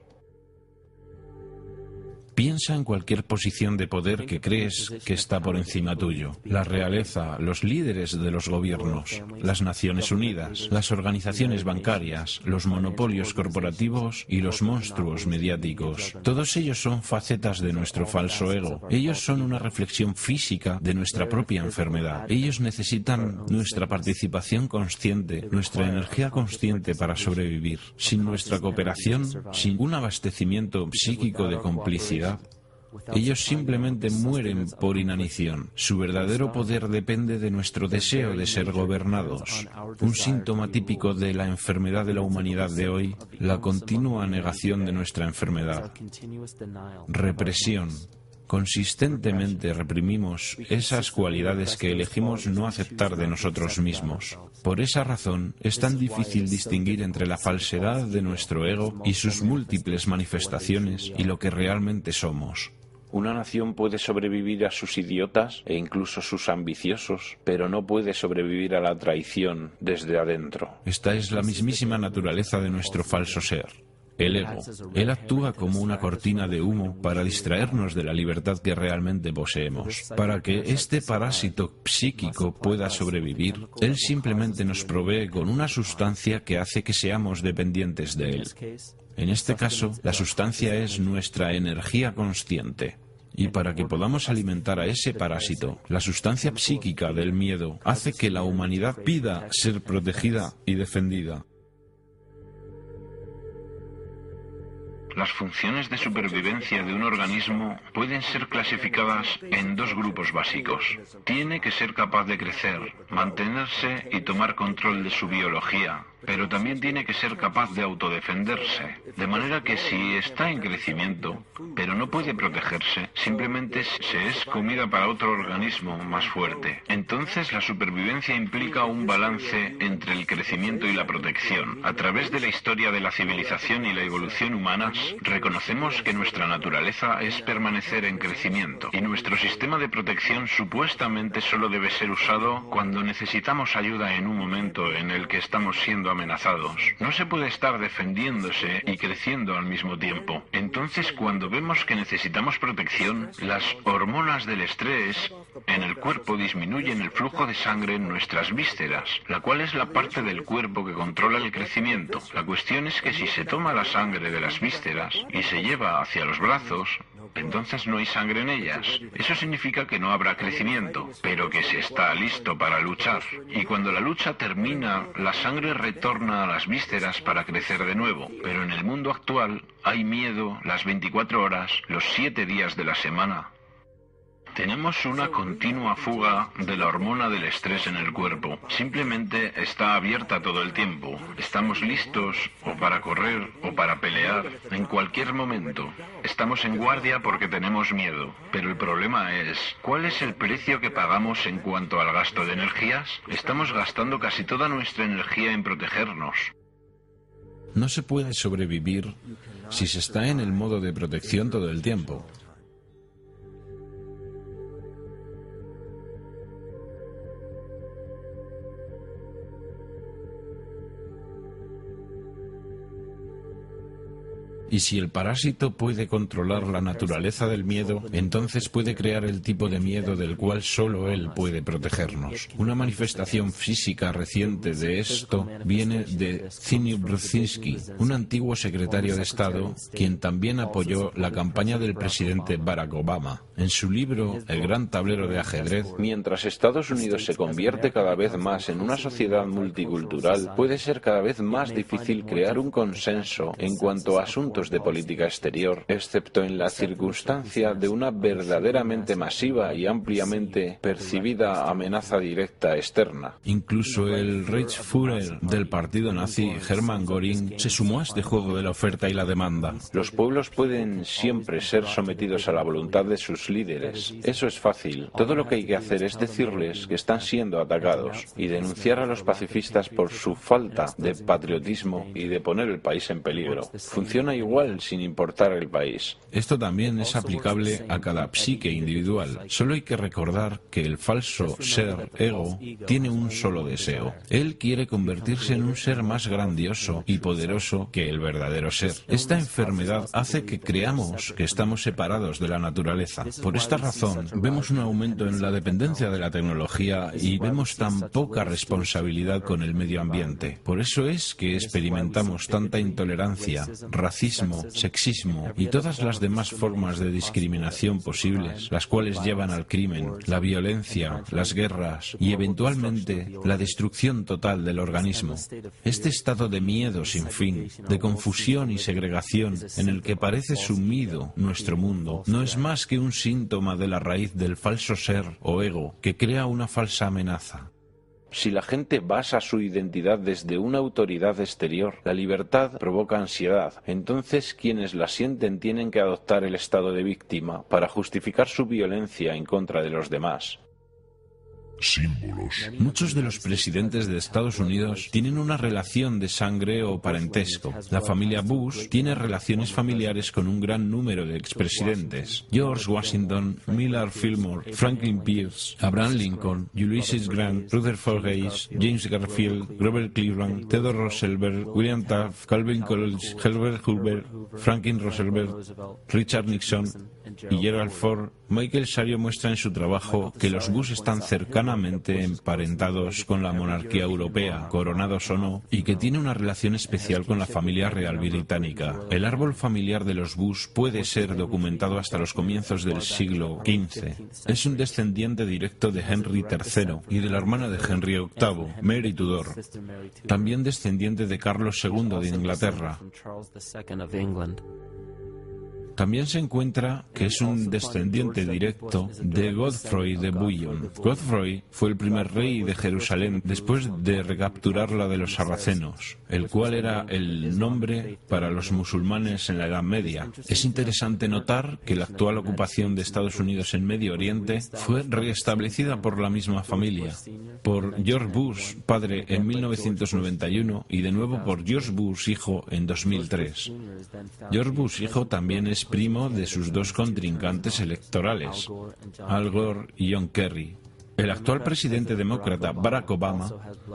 Piensa en cualquier posición de poder que crees que está por encima tuyo. La realeza, los líderes de los gobiernos, las Naciones Unidas, las organizaciones bancarias, los monopolios corporativos y los monstruos mediáticos. Todos ellos son facetas de nuestro falso ego. Ellos son una reflexión física de nuestra propia enfermedad. Ellos necesitan nuestra participación consciente, nuestra energía consciente para sobrevivir. Sin nuestra cooperación, sin un abastecimiento psíquico de complicidad, ellos simplemente mueren por inanición. Su verdadero poder depende de nuestro deseo de ser gobernados. Un síntoma típico de la enfermedad de la humanidad de hoy, la continua negación de nuestra enfermedad. Represión. Consistentemente reprimimos esas cualidades que elegimos no aceptar de nosotros mismos. Por esa razón, es tan difícil distinguir entre la falsedad de nuestro ego y sus múltiples manifestaciones y lo que realmente somos. Una nación puede sobrevivir a sus idiotas e incluso sus ambiciosos, pero no puede sobrevivir a la traición desde adentro. Esta es la mismísima naturaleza de nuestro falso ser. El ego. Él actúa como una cortina de humo para distraernos de la libertad que realmente poseemos. Para que este parásito psíquico pueda sobrevivir, él simplemente nos provee con una sustancia que hace que seamos dependientes de él. En este caso, la sustancia es nuestra energía consciente. Y para que podamos alimentar a ese parásito, la sustancia psíquica del miedo hace que la humanidad pida ser protegida y defendida. Las funciones de supervivencia de un organismo pueden ser clasificadas en dos grupos básicos. Tiene que ser capaz de crecer, mantenerse y tomar control de su biología, pero también tiene que ser capaz de autodefenderse. De manera que si está en crecimiento, pero no puede protegerse, simplemente se es comida para otro organismo más fuerte. Entonces la supervivencia implica un balance entre el crecimiento y la protección. A través de la historia de la civilización y la evolución humanas, reconocemos que nuestra naturaleza es permanecer en crecimiento y nuestro sistema de protección supuestamente solo debe ser usado cuando necesitamos ayuda en un momento en el que estamos siendo amenazados. No se puede estar defendiéndose y creciendo al mismo tiempo. Entonces, cuando vemos que necesitamos protección, las hormonas del estrés en el cuerpo disminuyen el flujo de sangre en nuestras vísceras, la cual es la parte del cuerpo que controla el crecimiento. La cuestión es que si se toma la sangre de las vísceras y se lleva hacia los brazos, entonces no hay sangre en ellas. Eso significa que no habrá crecimiento, pero que se está listo para luchar. Y cuando la lucha termina, la sangre retorna a las vísceras para crecer de nuevo. Pero en el mundo actual hay miedo las 24 horas, los 7 días de la semana. Tenemos una continua fuga de la hormona del estrés en el cuerpo. Simplemente está abierta todo el tiempo. Estamos listos o para correr o para pelear en cualquier momento. Estamos en guardia porque tenemos miedo. Pero el problema es, ¿cuál es el precio que pagamos en cuanto al gasto de energías? Estamos gastando casi toda nuestra energía en protegernos. No se puede sobrevivir si se está en el modo de protección todo el tiempo. Y si el parásito puede controlar la naturaleza del miedo, entonces puede crear el tipo de miedo del cual solo él puede protegernos. Una manifestación física reciente de esto viene de Zbigniew Brzezinski, un antiguo secretario de Estado, quien también apoyó la campaña del presidente Barack Obama. En su libro El gran tablero de ajedrez, mientras Estados Unidos se convierte cada vez más en una sociedad multicultural, puede ser cada vez más difícil crear un consenso en cuanto a asuntos de política exterior, excepto en la circunstancia de una verdaderamente masiva y ampliamente percibida amenaza directa externa. Incluso el Reichsführer del partido nazi, Hermann Göring, se sumó a este juego de la oferta y la demanda. Los pueblos pueden siempre ser sometidos a la voluntad de sus líderes. Eso es fácil. Todo lo que hay que hacer es decirles que están siendo atacados y denunciar a los pacifistas por su falta de patriotismo y de poner el país en peligro. Funciona igual igual sin importar el país. Esto también es aplicable a cada psique individual. Solo hay que recordar que el falso ser, ego, tiene un solo deseo. Él quiere convertirse en un ser más grandioso y poderoso que el verdadero ser. Esta enfermedad hace que creamos que estamos separados de la naturaleza. Por esta razón, vemos un aumento en la dependencia de la tecnología y vemos tan poca responsabilidad con el medio ambiente. Por eso es que experimentamos tanta intolerancia, racismo, sexismo y todas las demás formas de discriminación posibles, las cuales llevan al crimen, la violencia, las guerras y eventualmente la destrucción total del organismo. Este estado de miedo sin fin, de confusión y segregación en el que parece sumido nuestro mundo, no es más que un síntoma de la raíz del falso ser o ego que crea una falsa amenaza. Si la gente basa su identidad desde una autoridad exterior, la libertad provoca ansiedad. Entonces, quienes la sienten tienen que adoptar el estado de víctima para justificar su violencia en contra de los demás. Símbolos. Muchos de los presidentes de Estados Unidos tienen una relación de sangre o parentesco. La familia Bush tiene relaciones familiares con un gran número de expresidentes. George Washington, Millard Fillmore, Franklin Pierce, Abraham Lincoln, Ulysses Grant, Rutherford Hayes, James Garfield, Grover Cleveland, Theodore Roosevelt, William Taft, Calvin Coolidge, Herbert Hoover, Franklin Roosevelt, Richard Nixon y Gerald Ford. Michael Sario muestra en su trabajo que los Bush están cercanamente emparentados con la monarquía europea, coronados o no, y que tiene una relación especial con la familia real británica. El árbol familiar de los Bush puede ser documentado hasta los comienzos del siglo XV. Es un descendiente directo de Henry III y de la hermana de Henry VIII, Mary Tudor, también descendiente de Carlos II de Inglaterra. También se encuentra que es un descendiente directo de Godfrey de Bouillon. Godfrey fue el primer rey de Jerusalén después de recapturarla de los sarracenos, el cual era el nombre para los musulmanes en la Edad Media. Es interesante notar que la actual ocupación de Estados Unidos en Medio Oriente fue restablecida por la misma familia, por George Bush, padre, en 1991 y de nuevo por George Bush, hijo, en 2003. George Bush, hijo, también es primo de sus dos contrincantes electorales, Al Gore y John Kerry. El actual presidente demócrata, Barack Obama,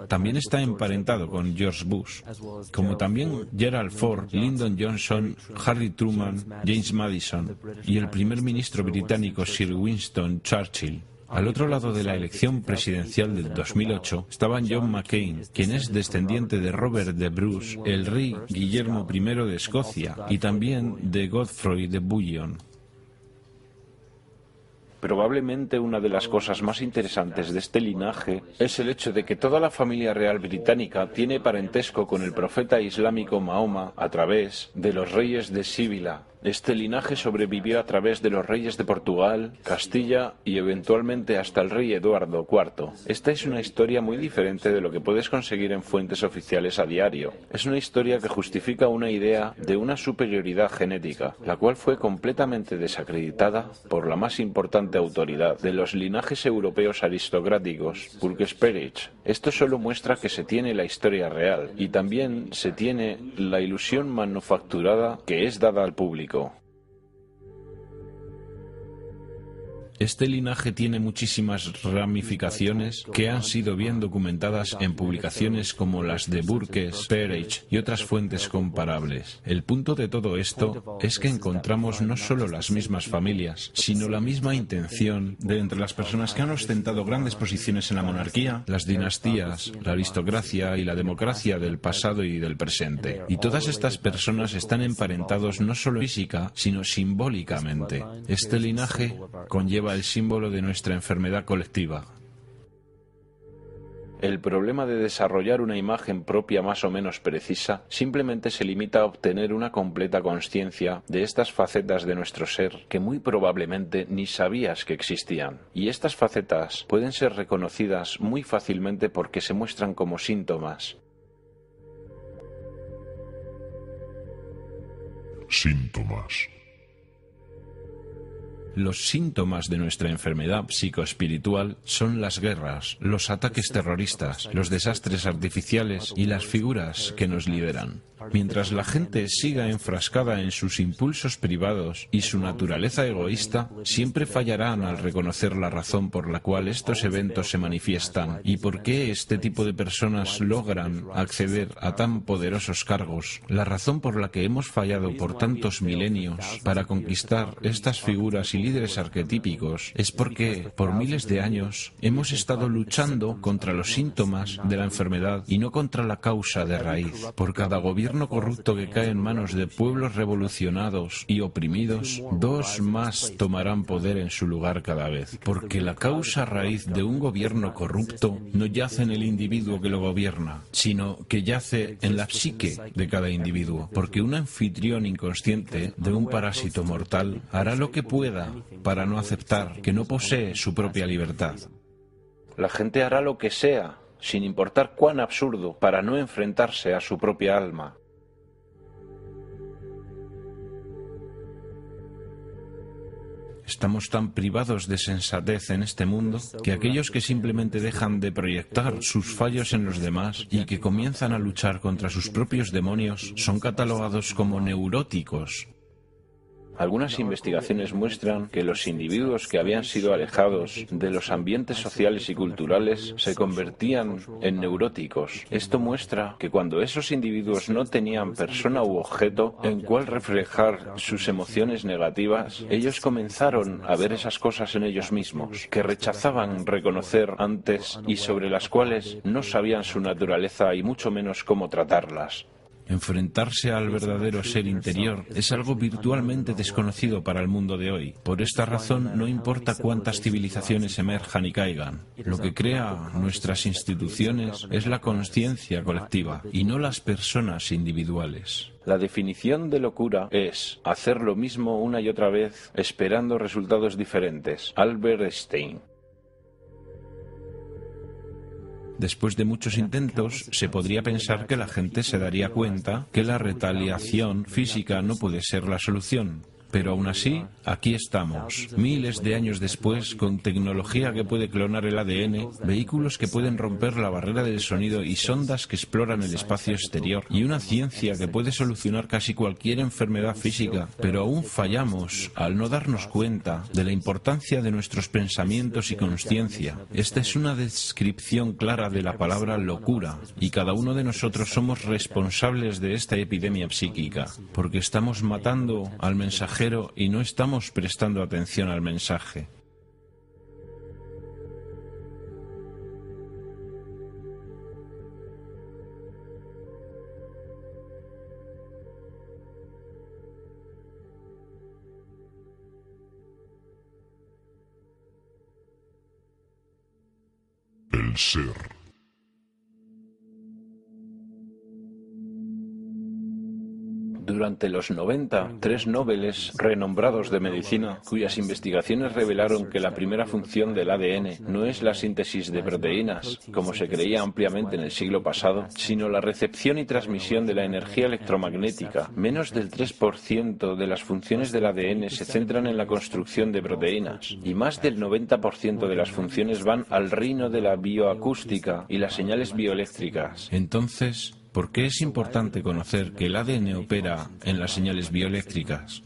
también está emparentado con George Bush, como también Gerald Ford, Lyndon Johnson, Harry Truman, James Madison y el primer ministro británico Sir Winston Churchill. Al otro lado de la elección presidencial del 2008 estaba John McCain, quien es descendiente de Robert de Bruce, el rey Guillermo I de Escocia, y también de Godfrey de Bouillon. Probablemente una de las cosas más interesantes de este linaje es el hecho de que toda la familia real británica tiene parentesco con el profeta islámico Mahoma a través de los reyes de Sibila. Este linaje sobrevivió a través de los reyes de Portugal, Castilla y eventualmente hasta el rey Eduardo IV. Esta es una historia muy diferente de lo que puedes conseguir en fuentes oficiales a diario. Es una historia que justifica una idea de una superioridad genética, la cual fue completamente desacreditada por la más importante autoridad de los linajes europeos aristocráticos, Purgesperich. Esto solo muestra que se tiene la historia real y también se tiene la ilusión manufacturada que es dada al público. Este linaje tiene muchísimas ramificaciones que han sido bien documentadas en publicaciones como las de Burkes, Perich y otras fuentes comparables. El punto de todo esto es que encontramos no solo las mismas familias, sino la misma intención de entre las personas que han ostentado grandes posiciones en la monarquía, las dinastías, la aristocracia y la democracia del pasado y del presente. Y todas estas personas están emparentados no solo física, sino simbólicamente. Este linaje conlleva el símbolo de nuestra enfermedad colectiva. El problema de desarrollar una imagen propia más o menos precisa simplemente se limita a obtener una completa consciencia de estas facetas de nuestro ser que muy probablemente ni sabías que existían. Y estas facetas pueden ser reconocidas muy fácilmente porque se muestran como síntomas. Síntomas. Los síntomas de nuestra enfermedad psicoespiritual son las guerras, los ataques terroristas, los desastres artificiales y las figuras que nos liberan. Mientras la gente siga enfrascada en sus impulsos privados y su naturaleza egoísta, siempre fallarán al reconocer la razón por la cual estos eventos se manifiestan y por qué este tipo de personas logran acceder a tan poderosos cargos. La razón por la que hemos fallado por tantos milenios para conquistar estas figuras y líderes arquetípicos es porque, por miles de años, hemos estado luchando contra los síntomas de la enfermedad y no contra la causa de raíz. Por cada gobierno corrupto que cae en manos de pueblos revolucionados y oprimidos, dos más tomarán poder en su lugar cada vez. Porque la causa raíz de un gobierno corrupto no yace en el individuo que lo gobierna, sino que yace en la psique de cada individuo. Porque un anfitrión inconsciente de un parásito mortal hará lo que pueda para no aceptar que no posee su propia libertad. La gente hará lo que sea, sin importar cuán absurdo, para no enfrentarse a su propia alma. Estamos tan privados de sensatez en este mundo que aquellos que simplemente dejan de proyectar sus fallos en los demás y que comienzan a luchar contra sus propios demonios son catalogados como neuróticos. Algunas investigaciones muestran que los individuos que habían sido alejados de los ambientes sociales y culturales se convertían en neuróticos. Esto muestra que cuando esos individuos no tenían persona u objeto en cual reflejar sus emociones negativas, ellos comenzaron a ver esas cosas en ellos mismos, que rechazaban reconocer antes y sobre las cuales no sabían su naturaleza y mucho menos cómo tratarlas. Enfrentarse al verdadero ser interior es algo virtualmente desconocido para el mundo de hoy. Por esta razón, no importa cuántas civilizaciones emerjan y caigan. Lo que crea nuestras instituciones es la conciencia colectiva y no las personas individuales. La definición de locura es hacer lo mismo una y otra vez esperando resultados diferentes. Albert Einstein. Después de muchos intentos, se podría pensar que la gente se daría cuenta que la retaliación física no puede ser la solución. Pero aún así, aquí estamos, miles de años después, con tecnología que puede clonar el ADN, vehículos que pueden romper la barrera del sonido y sondas que exploran el espacio exterior, y una ciencia que puede solucionar casi cualquier enfermedad física. Pero aún fallamos al no darnos cuenta de la importancia de nuestros pensamientos y consciencia. Esta es una descripción clara de la palabra locura, y cada uno de nosotros somos responsables de esta epidemia psíquica, porque estamos matando al mensajero y no estamos prestando atención al mensaje. El ser. Durante los 90, 3 Nobeles renombrados de medicina, cuyas investigaciones revelaron que la primera función del ADN no es la síntesis de proteínas, como se creía ampliamente en el siglo pasado, sino la recepción y transmisión de la energía electromagnética. Menos del 3% de las funciones del ADN se centran en la construcción de proteínas, y más del 90% de las funciones van al reino de la bioacústica y las señales bioeléctricas. Entonces, ¿por qué es importante conocer que el ADN opera en las señales bioeléctricas?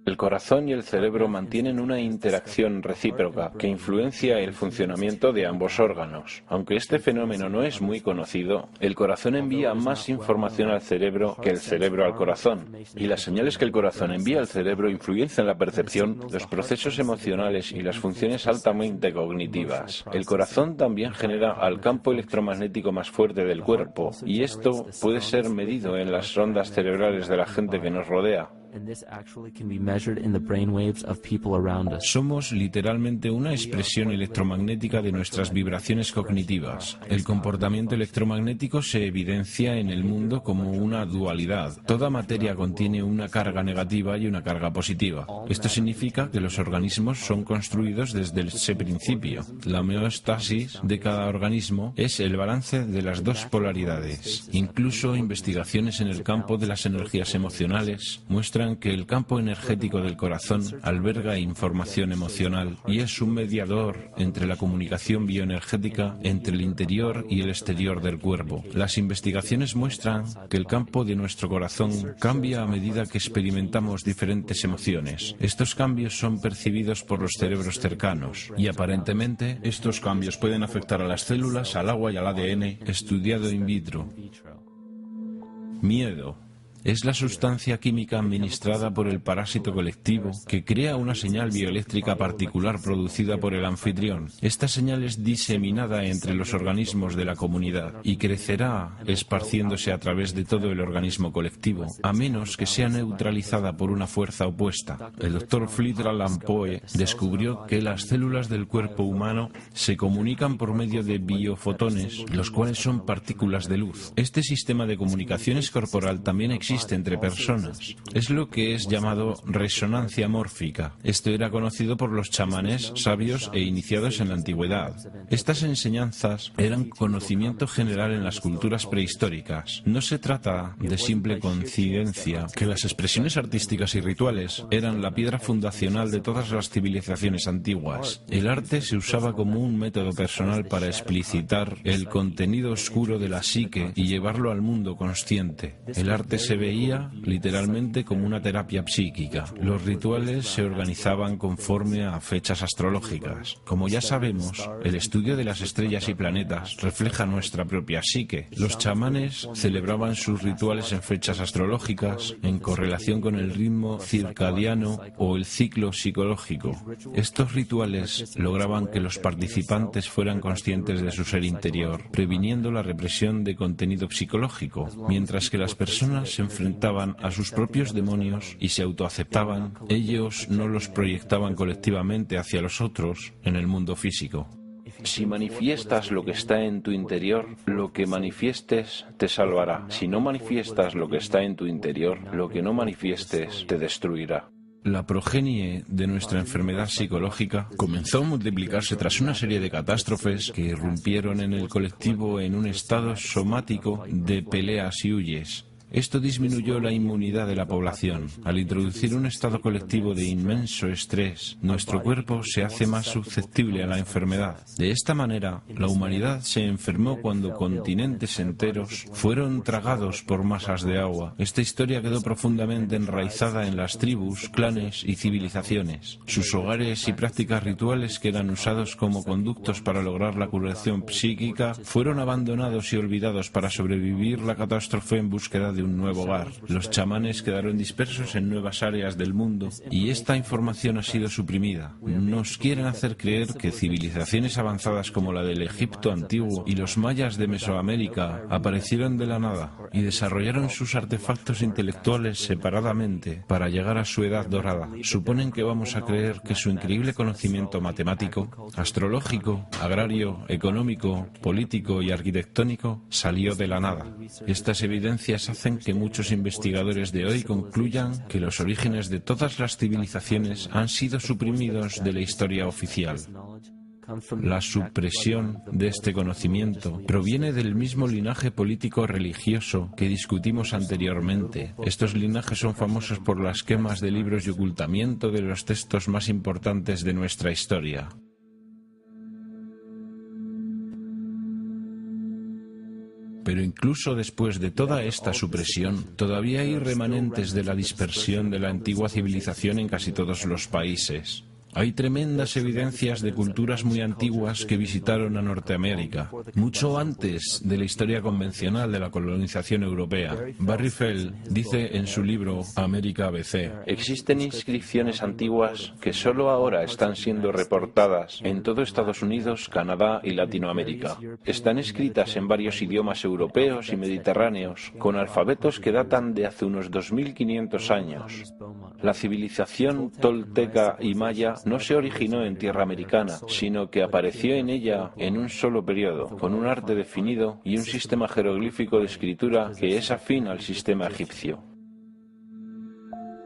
El corazón y el cerebro mantienen una interacción recíproca que influencia el funcionamiento de ambos órganos. Aunque este fenómeno no es muy conocido, el corazón envía más información al cerebro que el cerebro al corazón, y las señales que el corazón envía al cerebro influencian la percepción, los procesos emocionales y las funciones altamente cognitivas. El corazón también genera al campo electromagnético más fuerte del cuerpo, y esto puede ser medido en las ondas cerebrales de la gente que nos rodea. Somos literalmente una expresión electromagnética de nuestras vibraciones cognitivas. El comportamiento electromagnético se evidencia en el mundo como una dualidad. Toda materia contiene una carga negativa y una carga positiva. Esto significa que los organismos son construidos desde ese principio. La homeostasis de cada organismo es el balance de las dos polaridades. Incluso investigaciones en el campo de las energías emocionales muestran muestran que el campo energético del corazón alberga información emocional y es un mediador entre la comunicación bioenergética entre el interior y el exterior del cuerpo. Las investigaciones muestran que el campo de nuestro corazón cambia a medida que experimentamos diferentes emociones. Estos cambios son percibidos por los cerebros cercanos y aparentemente estos cambios pueden afectar a las células, al agua y al ADN, estudiado in vitro. Miedo. Es la sustancia química administrada por el parásito colectivo que crea una señal bioeléctrica particular producida por el anfitrión. Esta señal es diseminada entre los organismos de la comunidad y crecerá esparciéndose a través de todo el organismo colectivo, a menos que sea neutralizada por una fuerza opuesta. El Dr. Fritz Alan Poe descubrió que las células del cuerpo humano se comunican por medio de biofotones, los cuales son partículas de luz. Este sistema de comunicaciones corporal también existe entre personas. Es lo que es llamado resonancia mórfica. Esto era conocido por los chamanes sabios e iniciados en la antigüedad. Estas enseñanzas eran conocimiento general en las culturas prehistóricas. No se trata de simple coincidencia que las expresiones artísticas y rituales eran la piedra fundacional de todas las civilizaciones antiguas. El arte se usaba como un método personal para explicitar el contenido oscuro de la psique y llevarlo al mundo consciente. El arte se veía literalmente como una terapia psíquica. Los rituales se organizaban conforme a fechas astrológicas. Como ya sabemos, el estudio de las estrellas y planetas refleja nuestra propia psique. Los chamanes celebraban sus rituales en fechas astrológicas en correlación con el ritmo circadiano o el ciclo psicológico. Estos rituales lograban que los participantes fueran conscientes de su ser interior, previniendo la represión de contenido psicológico, mientras que las personas se enfrentaban a sus propios demonios y se autoaceptaban, ellos no los proyectaban colectivamente hacia los otros en el mundo físico. Si manifiestas lo que está en tu interior, lo que manifiestes te salvará. Si no manifiestas lo que está en tu interior, lo que no manifiestes te destruirá. La progenie de nuestra enfermedad psicológica comenzó a multiplicarse tras una serie de catástrofes que irrumpieron en el colectivo en un estado somático de peleas y huyes. Esto disminuyó la inmunidad de la población. Al introducir un estado colectivo de inmenso estrés, nuestro cuerpo se hace más susceptible a la enfermedad. De esta manera, la humanidad se enfermó cuando continentes enteros fueron tragados por masas de agua. Esta historia quedó profundamente enraizada en las tribus, clanes y civilizaciones. Sus hogares y prácticas rituales que eran usados como conductos para lograr la curación psíquica fueron abandonados y olvidados para sobrevivir la catástrofe en búsqueda de un nuevo hogar. Los chamanes quedaron dispersos en nuevas áreas del mundo y esta información ha sido suprimida. Nos quieren hacer creer que civilizaciones avanzadas como la del Egipto antiguo y los mayas de Mesoamérica aparecieron de la nada y desarrollaron sus artefactos intelectuales separadamente para llegar a su edad dorada. Suponen que vamos a creer que su increíble conocimiento matemático, astrológico, agrario, económico, político y arquitectónico salió de la nada. Estas evidencias hacen que muchos investigadores de hoy concluyan que los orígenes de todas las civilizaciones han sido suprimidos de la historia oficial. La supresión de este conocimiento proviene del mismo linaje político-religioso que discutimos anteriormente. Estos linajes son famosos por las quemas de libros y ocultamiento de los textos más importantes de nuestra historia. Pero incluso después de toda esta supresión, todavía hay remanentes de la dispersión de la antigua civilización en casi todos los países. Hay tremendas evidencias de culturas muy antiguas que visitaron a Norteamérica, mucho antes de la historia convencional de la colonización europea. Barry Feld dice en su libro América ABC: existen inscripciones antiguas que solo ahora están siendo reportadas en todo Estados Unidos, Canadá y Latinoamérica. Están escritas en varios idiomas europeos y mediterráneos, con alfabetos que datan de hace unos 2500 años. La civilización tolteca y maya no se originó en tierra americana, sino que apareció en ella en un solo periodo, con un arte definido y un sistema jeroglífico de escritura que es afín al sistema egipcio.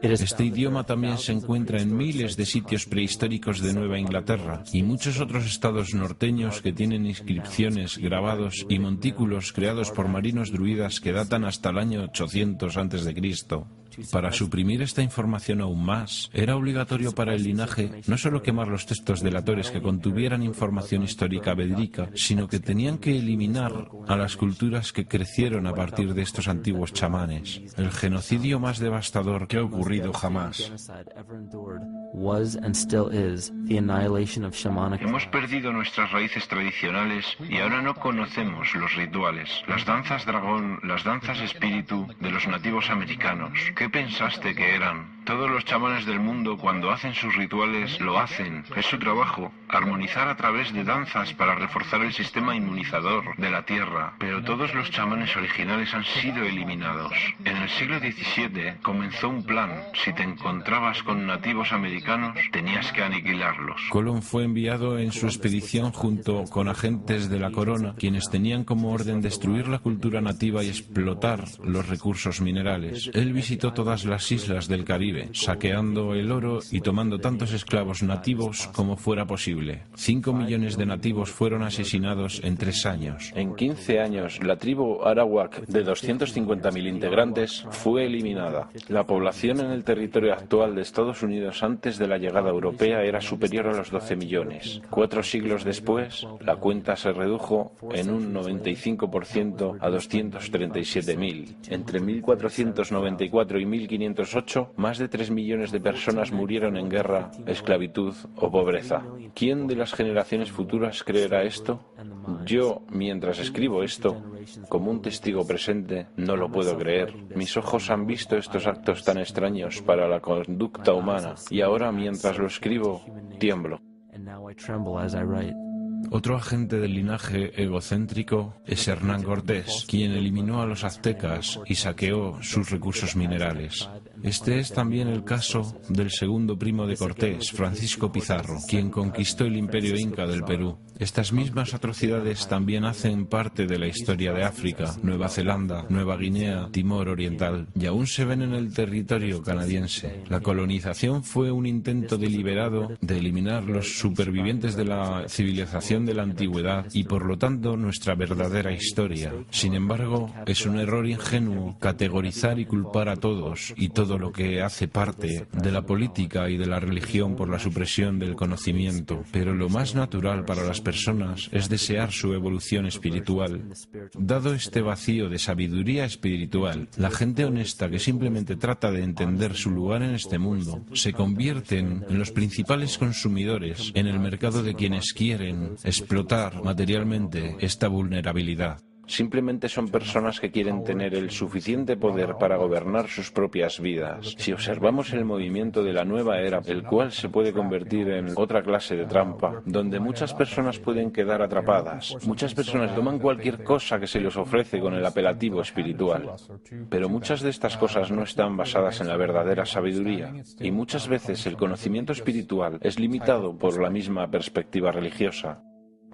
Este idioma también se encuentra en miles de sitios prehistóricos de Nueva Inglaterra y muchos otros estados norteños que tienen inscripciones, grabados y montículos creados por marinos druidas que datan hasta el año 800 a.C. Para suprimir esta información aún más, era obligatorio para el linaje no solo quemar los textos delatores que contuvieran información histórica verídica, sino que tenían que eliminar a las culturas que crecieron a partir de estos antiguos chamanes. El genocidio más devastador que ha ocurrido jamás. Hemos perdido nuestras raíces tradicionales y ahora no conocemos los rituales, las danzas dragón, las danzas espíritu de los nativos americanos. ¿Qué pensaste que eran? Todos los chamanes del mundo, cuando hacen sus rituales, lo hacen. Es su trabajo, armonizar a través de danzas para reforzar el sistema inmunizador de la Tierra. Pero todos los chamanes originales han sido eliminados. En el siglo XVII comenzó un plan. Si te encontrabas con nativos americanos, tenías que aniquilarlos. Colón fue enviado en su expedición junto con agentes de la corona, quienes tenían como orden destruir la cultura nativa y explotar los recursos minerales. Él visitó todas las islas del Caribe, saqueando el oro y tomando tantos esclavos nativos como fuera posible. 5 millones de nativos fueron asesinados en 3 años. En 15 años, la tribu Arawak, de 250.000 integrantes, fue eliminada. La población en el territorio actual de Estados Unidos antes de la llegada europea era superior a los 12 millones. 4 siglos después, la cuenta se redujo en un 95% a 237.000. Entre 1494 y 1508, más de 3 millones de personas murieron en guerra, esclavitud o pobreza. ¿Quién de las generaciones futuras creerá esto? Yo, mientras escribo esto, como un testigo presente, no lo puedo creer. Mis ojos han visto estos actos tan extraños para la conducta humana, y ahora, mientras lo escribo, tiemblo. Otro agente del linaje egocéntrico es Hernán Cortés, quien eliminó a los aztecas y saqueó sus recursos minerales. Este es también el caso del segundo primo de Cortés, Francisco Pizarro, quien conquistó el imperio inca del Perú. Estas mismas atrocidades también hacen parte de la historia de África, Nueva Zelanda, Nueva Guinea, Timor Oriental, y aún se ven en el territorio canadiense. La colonización fue un intento deliberado de eliminar los supervivientes de la civilización de la antigüedad y por lo tanto nuestra verdadera historia. Sin embargo, es un error ingenuo categorizar y culpar a todos y todo lo que hace parte de la política y de la religión por la supresión del conocimiento. Pero lo más natural para las personas es desear su evolución espiritual. Dado este vacío de sabiduría espiritual, la gente honesta que simplemente trata de entender su lugar en este mundo se convierten en los principales consumidores en el mercado de quienes quieren explotar materialmente esta vulnerabilidad. Simplemente son personas que quieren tener el suficiente poder para gobernar sus propias vidas. Si observamos el movimiento de la nueva era, el cual se puede convertir en otra clase de trampa, donde muchas personas pueden quedar atrapadas. Muchas personas toman cualquier cosa que se les ofrece con el apelativo espiritual. Pero muchas de estas cosas no están basadas en la verdadera sabiduría. Y muchas veces el conocimiento espiritual es limitado por la misma perspectiva religiosa.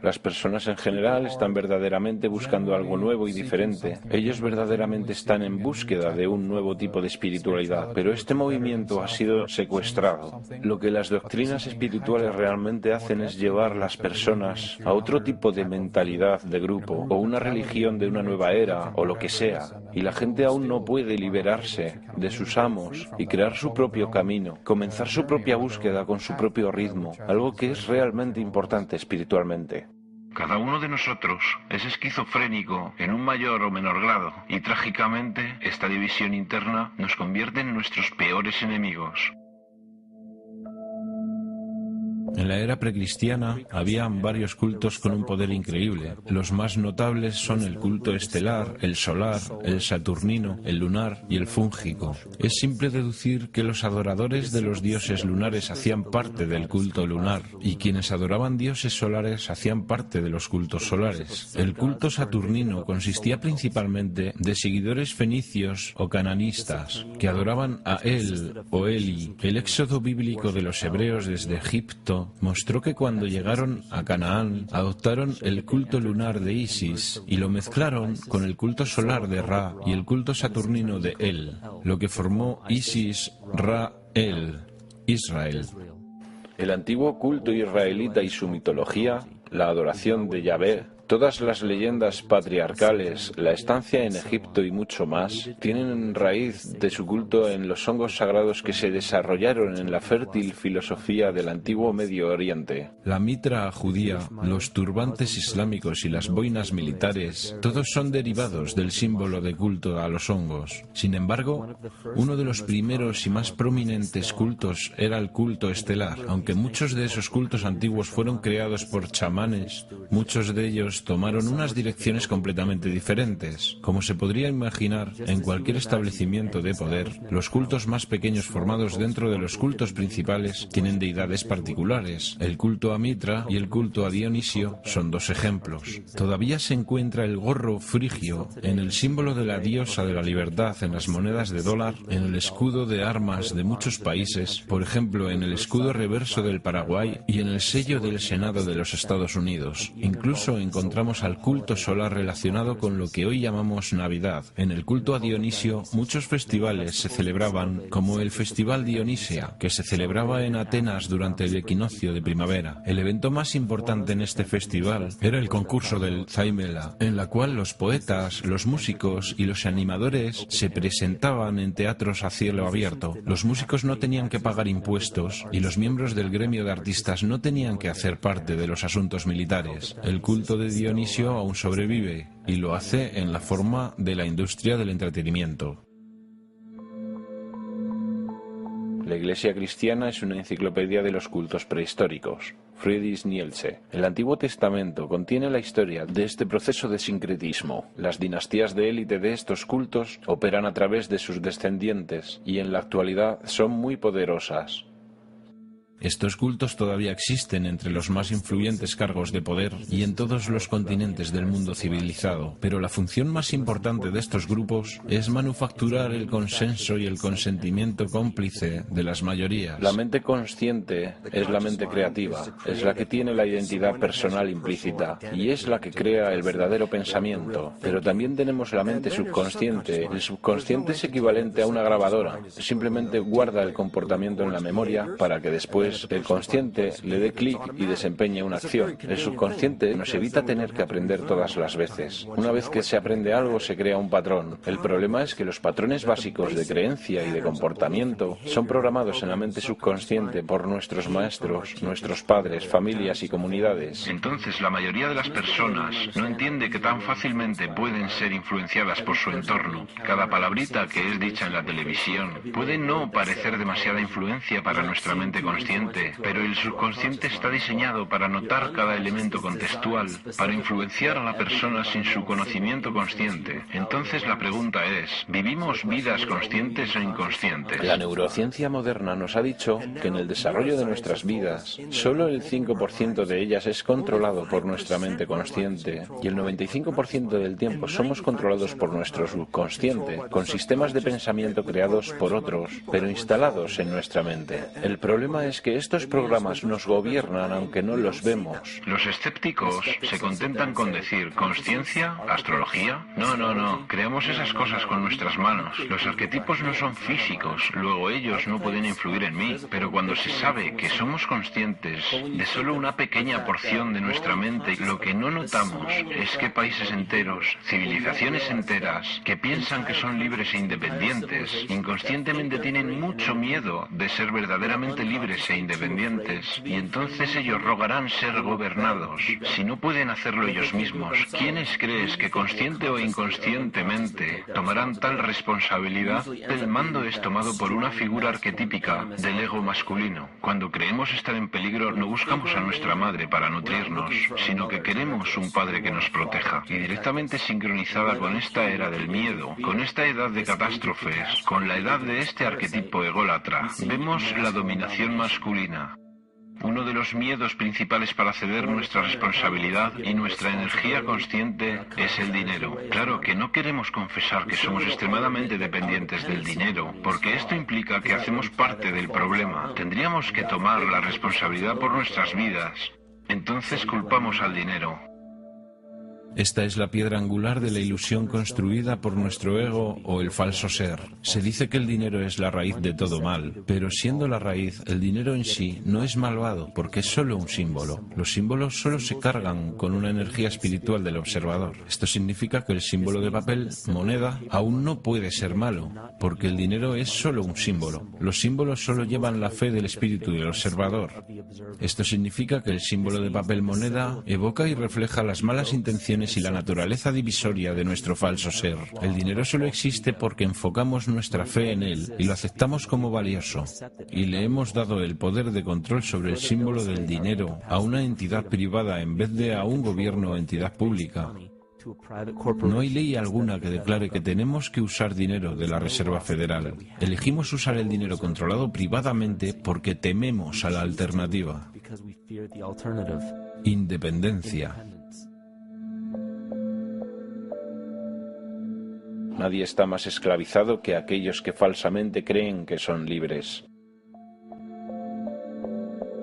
Las personas en general están verdaderamente buscando algo nuevo y diferente. Ellos verdaderamente están en búsqueda de un nuevo tipo de espiritualidad, pero este movimiento ha sido secuestrado. Lo que las doctrinas espirituales realmente hacen es llevar a las personas a otro tipo de mentalidad de grupo, o una religión de una nueva era, o lo que sea. Y la gente aún no puede liberarse de sus amos y crear su propio camino, comenzar su propia búsqueda con su propio ritmo, algo que es realmente importante espiritualmente. Cada uno de nosotros es esquizofrénico en un mayor o menor grado y trágicamente esta división interna nos convierte en nuestros peores enemigos. En la era precristiana habían varios cultos con un poder increíble. Los más notables son el culto estelar, el solar, el saturnino, el lunar y el fúngico. Es simple deducir que los adoradores de los dioses lunares hacían parte del culto lunar y quienes adoraban dioses solares hacían parte de los cultos solares. El culto saturnino consistía principalmente de seguidores fenicios o cananistas que adoraban a El o Eli. El éxodo bíblico de los hebreos desde Egipto mostró que cuando llegaron a Canaán adoptaron el culto lunar de Isis y lo mezclaron con el culto solar de Ra y el culto saturnino de El, lo que formó Isis, Ra, El, Israel. El antiguo culto israelita y su mitología, la adoración de Yahvé, Todas las leyendas patriarcales, la estancia en Egipto y mucho más, tienen raíz de su culto en los hongos sagrados que se desarrollaron en la fértil filosofía del antiguo Medio Oriente. La mitra judía, los turbantes islámicos y las boinas militares, todos son derivados del símbolo de culto a los hongos. Sin embargo, uno de los primeros y más prominentes cultos era el culto estelar. Aunque muchos de esos cultos antiguos fueron creados por chamanes, muchos de ellos tomaron unas direcciones completamente diferentes. Como se podría imaginar, en cualquier establecimiento de poder, los cultos más pequeños formados dentro de los cultos principales tienen deidades particulares. El culto a Mitra y el culto a Dionisio son dos ejemplos. Todavía se encuentra el gorro frigio en el símbolo de la diosa de la libertad en las monedas de dólar, en el escudo de armas de muchos países, por ejemplo en el escudo reverso del Paraguay y en el sello del Senado de los Estados Unidos. Incluso encontramos al culto solar relacionado con lo que hoy llamamos Navidad. En el culto a Dionisio, muchos festivales se celebraban, como el Festival Dionisia, que se celebraba en Atenas durante el equinoccio de primavera. El evento más importante en este festival era el concurso del Zaimela, en la cual los poetas, los músicos y los animadores se presentaban en teatros a cielo abierto. Los músicos no tenían que pagar impuestos y los miembros del gremio de artistas no tenían que hacer parte de los asuntos militares. El culto de Dionisio aún sobrevive y lo hace en la forma de la industria del entretenimiento. La Iglesia cristiana es una enciclopedia de los cultos prehistóricos. Friedrich Nietzsche. El Antiguo Testamento contiene la historia de este proceso de sincretismo. Las dinastías de élite de estos cultos operan a través de sus descendientes y en la actualidad son muy poderosas. Estos cultos todavía existen entre los más influyentes cargos de poder y en todos los continentes del mundo civilizado, pero la función más importante de estos grupos es manufacturar el consenso y el consentimiento cómplice de las mayorías. La mente consciente es la mente creativa, es la que tiene la identidad personal implícita y es la que crea el verdadero pensamiento. Pero también tenemos la mente subconsciente. El subconsciente es equivalente a una grabadora, simplemente guarda el comportamiento en la memoria para que después el consciente le dé clic y desempeñe una acción. El subconsciente nos evita tener que aprender todas las veces. Una vez que se aprende algo se crea un patrón. El problema es que los patrones básicos de creencia y de comportamiento son programados en la mente subconsciente por nuestros maestros, nuestros padres, familias y comunidades. Entonces la mayoría de las personas no entiende que tan fácilmente pueden ser influenciadas por su entorno. Cada palabrita que es dicha en la televisión puede no parecer demasiada influencia para nuestra mente consciente, pero el subconsciente está diseñado para notar cada elemento contextual, para influenciar a la persona sin su conocimiento consciente. Entonces la pregunta es, ¿vivimos vidas conscientes o inconscientes? La neurociencia moderna nos ha dicho que en el desarrollo de nuestras vidas, solo el 5% de ellas es controlado por nuestra mente consciente y el 95% del tiempo somos controlados por nuestro subconsciente, con sistemas de pensamiento creados por otros, pero instalados en nuestra mente. El problema es que estos programas nos gobiernan aunque no los vemos. Los escépticos se contentan con decir ¿conciencia? ¿Astrología? No. Creamos esas cosas con nuestras manos. Los arquetipos no son físicos, luego ellos no pueden influir en mí. Pero cuando se sabe que somos conscientes de solo una pequeña porción de nuestra mente, lo que no notamos es que países enteros, civilizaciones enteras, que piensan que son libres e independientes, inconscientemente tienen mucho miedo de ser verdaderamente libres e independientes, y entonces ellos rogarán ser gobernados. Si no pueden hacerlo ellos mismos, ¿quiénes crees que consciente o inconscientemente tomarán tal responsabilidad? El mando es tomado por una figura arquetípica del ego masculino. Cuando creemos estar en peligro, no buscamos a nuestra madre para nutrirnos, sino que queremos un padre que nos proteja. Y directamente sincronizada con esta era del miedo, con esta edad de catástrofes, con la edad de este arquetipo ególatra, vemos la dominación masculina. Uno de los miedos principales para ceder nuestra responsabilidad y nuestra energía consciente es el dinero. Claro que no queremos confesar que somos extremadamente dependientes del dinero, porque esto implica que hacemos parte del problema. Tendríamos que tomar la responsabilidad por nuestras vidas. Entonces culpamos al dinero. Esta es la piedra angular de la ilusión construida por nuestro ego o el falso ser. Se dice que el dinero es la raíz de todo mal, pero siendo la raíz, el dinero en sí no es malvado porque es solo un símbolo. Los símbolos solo se cargan con una energía espiritual del observador. Esto significa que el símbolo de papel, moneda, aún no puede ser malo, porque el dinero es solo un símbolo. Los símbolos solo llevan la fe del espíritu del observador. Esto significa que el símbolo de papel moneda evoca y refleja las malas intenciones y la naturaleza divisoria de nuestro falso ser. El dinero solo existe porque enfocamos nuestra fe en él y lo aceptamos como valioso. Y le hemos dado el poder de control sobre el símbolo del dinero a una entidad privada en vez de a un gobierno o entidad pública. No hay ley alguna que declare que tenemos que usar dinero de la Reserva Federal. Elegimos usar el dinero controlado privadamente porque tememos a la alternativa. Independencia. Nadie está más esclavizado que aquellos que falsamente creen que son libres.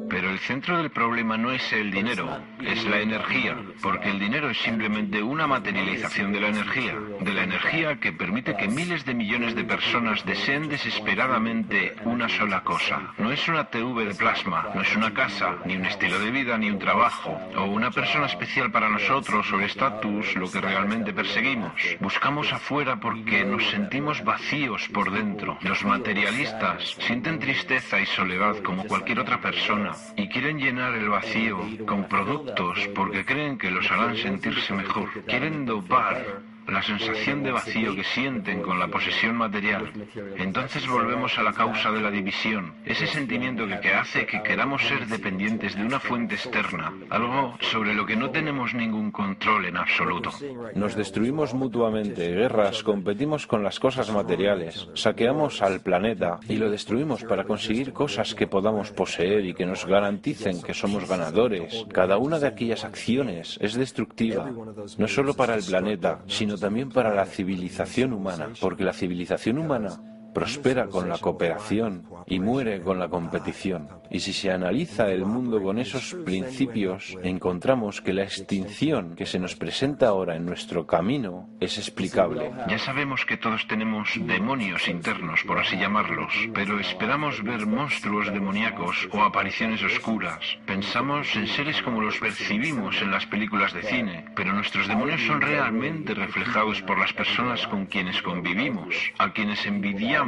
Pero el centro del problema no es el dinero, es la energía, porque el dinero es simplemente una materialización de la energía que permite que miles de millones de personas deseen desesperadamente una sola cosa. No es una TV de plasma, no es una casa, ni un estilo de vida, ni un trabajo, o una persona especial para nosotros, o el estatus, lo que realmente perseguimos. Buscamos afuera porque nos sentimos vacíos por dentro. Los materialistas sienten tristeza y soledad como cualquier otra persona, y quieren llenar el vacío con productos porque creen que los harán sentirse mejor. Quieren dopar la sensación de vacío que sienten con la posesión material. Entonces volvemos a la causa de la división, ese sentimiento que hace que queramos ser dependientes de una fuente externa, algo sobre lo que no tenemos ningún control en absoluto. Nos destruimos mutuamente, guerras, competimos con las cosas materiales, saqueamos al planeta y lo destruimos para conseguir cosas que podamos poseer y que nos garanticen que somos ganadores. Cada una de aquellas acciones es destructiva, no solo para el planeta, sino también para la civilización humana, porque la civilización humana prospera con la cooperación y muere con la competición. Y si se analiza el mundo con esos principios, encontramos que la extinción que se nos presenta ahora en nuestro camino es explicable. Ya sabemos que todos tenemos demonios internos, por así llamarlos, pero esperamos ver monstruos demoníacos o apariciones oscuras. Pensamos en seres como los percibimos en las películas de cine, pero nuestros demonios son realmente reflejados por las personas con quienes convivimos, a quienes envidiamos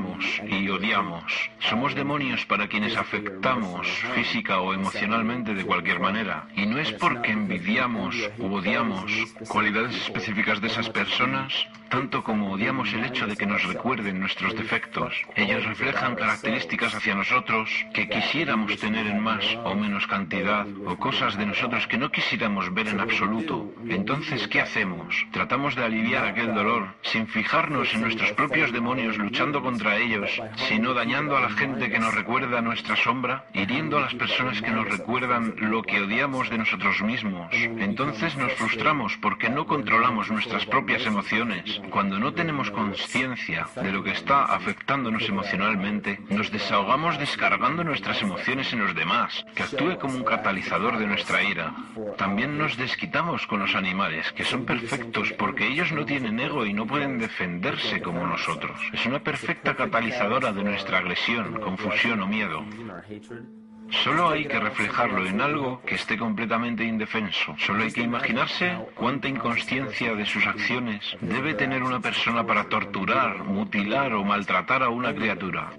y odiamos. Somos demonios para quienes afectamos física o emocionalmente de cualquier manera. Y no es porque envidiamos u odiamos cualidades específicas de esas personas, tanto como odiamos el hecho de que nos recuerden nuestros defectos. Ellos reflejan características hacia nosotros que quisiéramos tener en más o menos cantidad, o cosas de nosotros que no quisiéramos ver en absoluto. Entonces, ¿qué hacemos? Tratamos de aliviar aquel dolor sin fijarnos en nuestros propios demonios luchando contra ellos, sino dañando a la gente que nos recuerda nuestra sombra, hiriendo a las personas que nos recuerdan lo que odiamos de nosotros mismos. Entonces nos frustramos porque no controlamos nuestras propias emociones. Cuando no tenemos conciencia de lo que está afectándonos emocionalmente, nos desahogamos descargando nuestras emociones en los demás, que actúe como un catalizador de nuestra ira. También nos desquitamos con los animales, que son perfectos porque ellos no tienen ego y no pueden defenderse como nosotros. Es una perfecta catalizadora de nuestra agresión, confusión o miedo. Solo hay que reflejarlo en algo que esté completamente indefenso. Solo hay que imaginarse cuánta inconsciencia de sus acciones debe tener una persona para torturar, mutilar o maltratar a una criatura.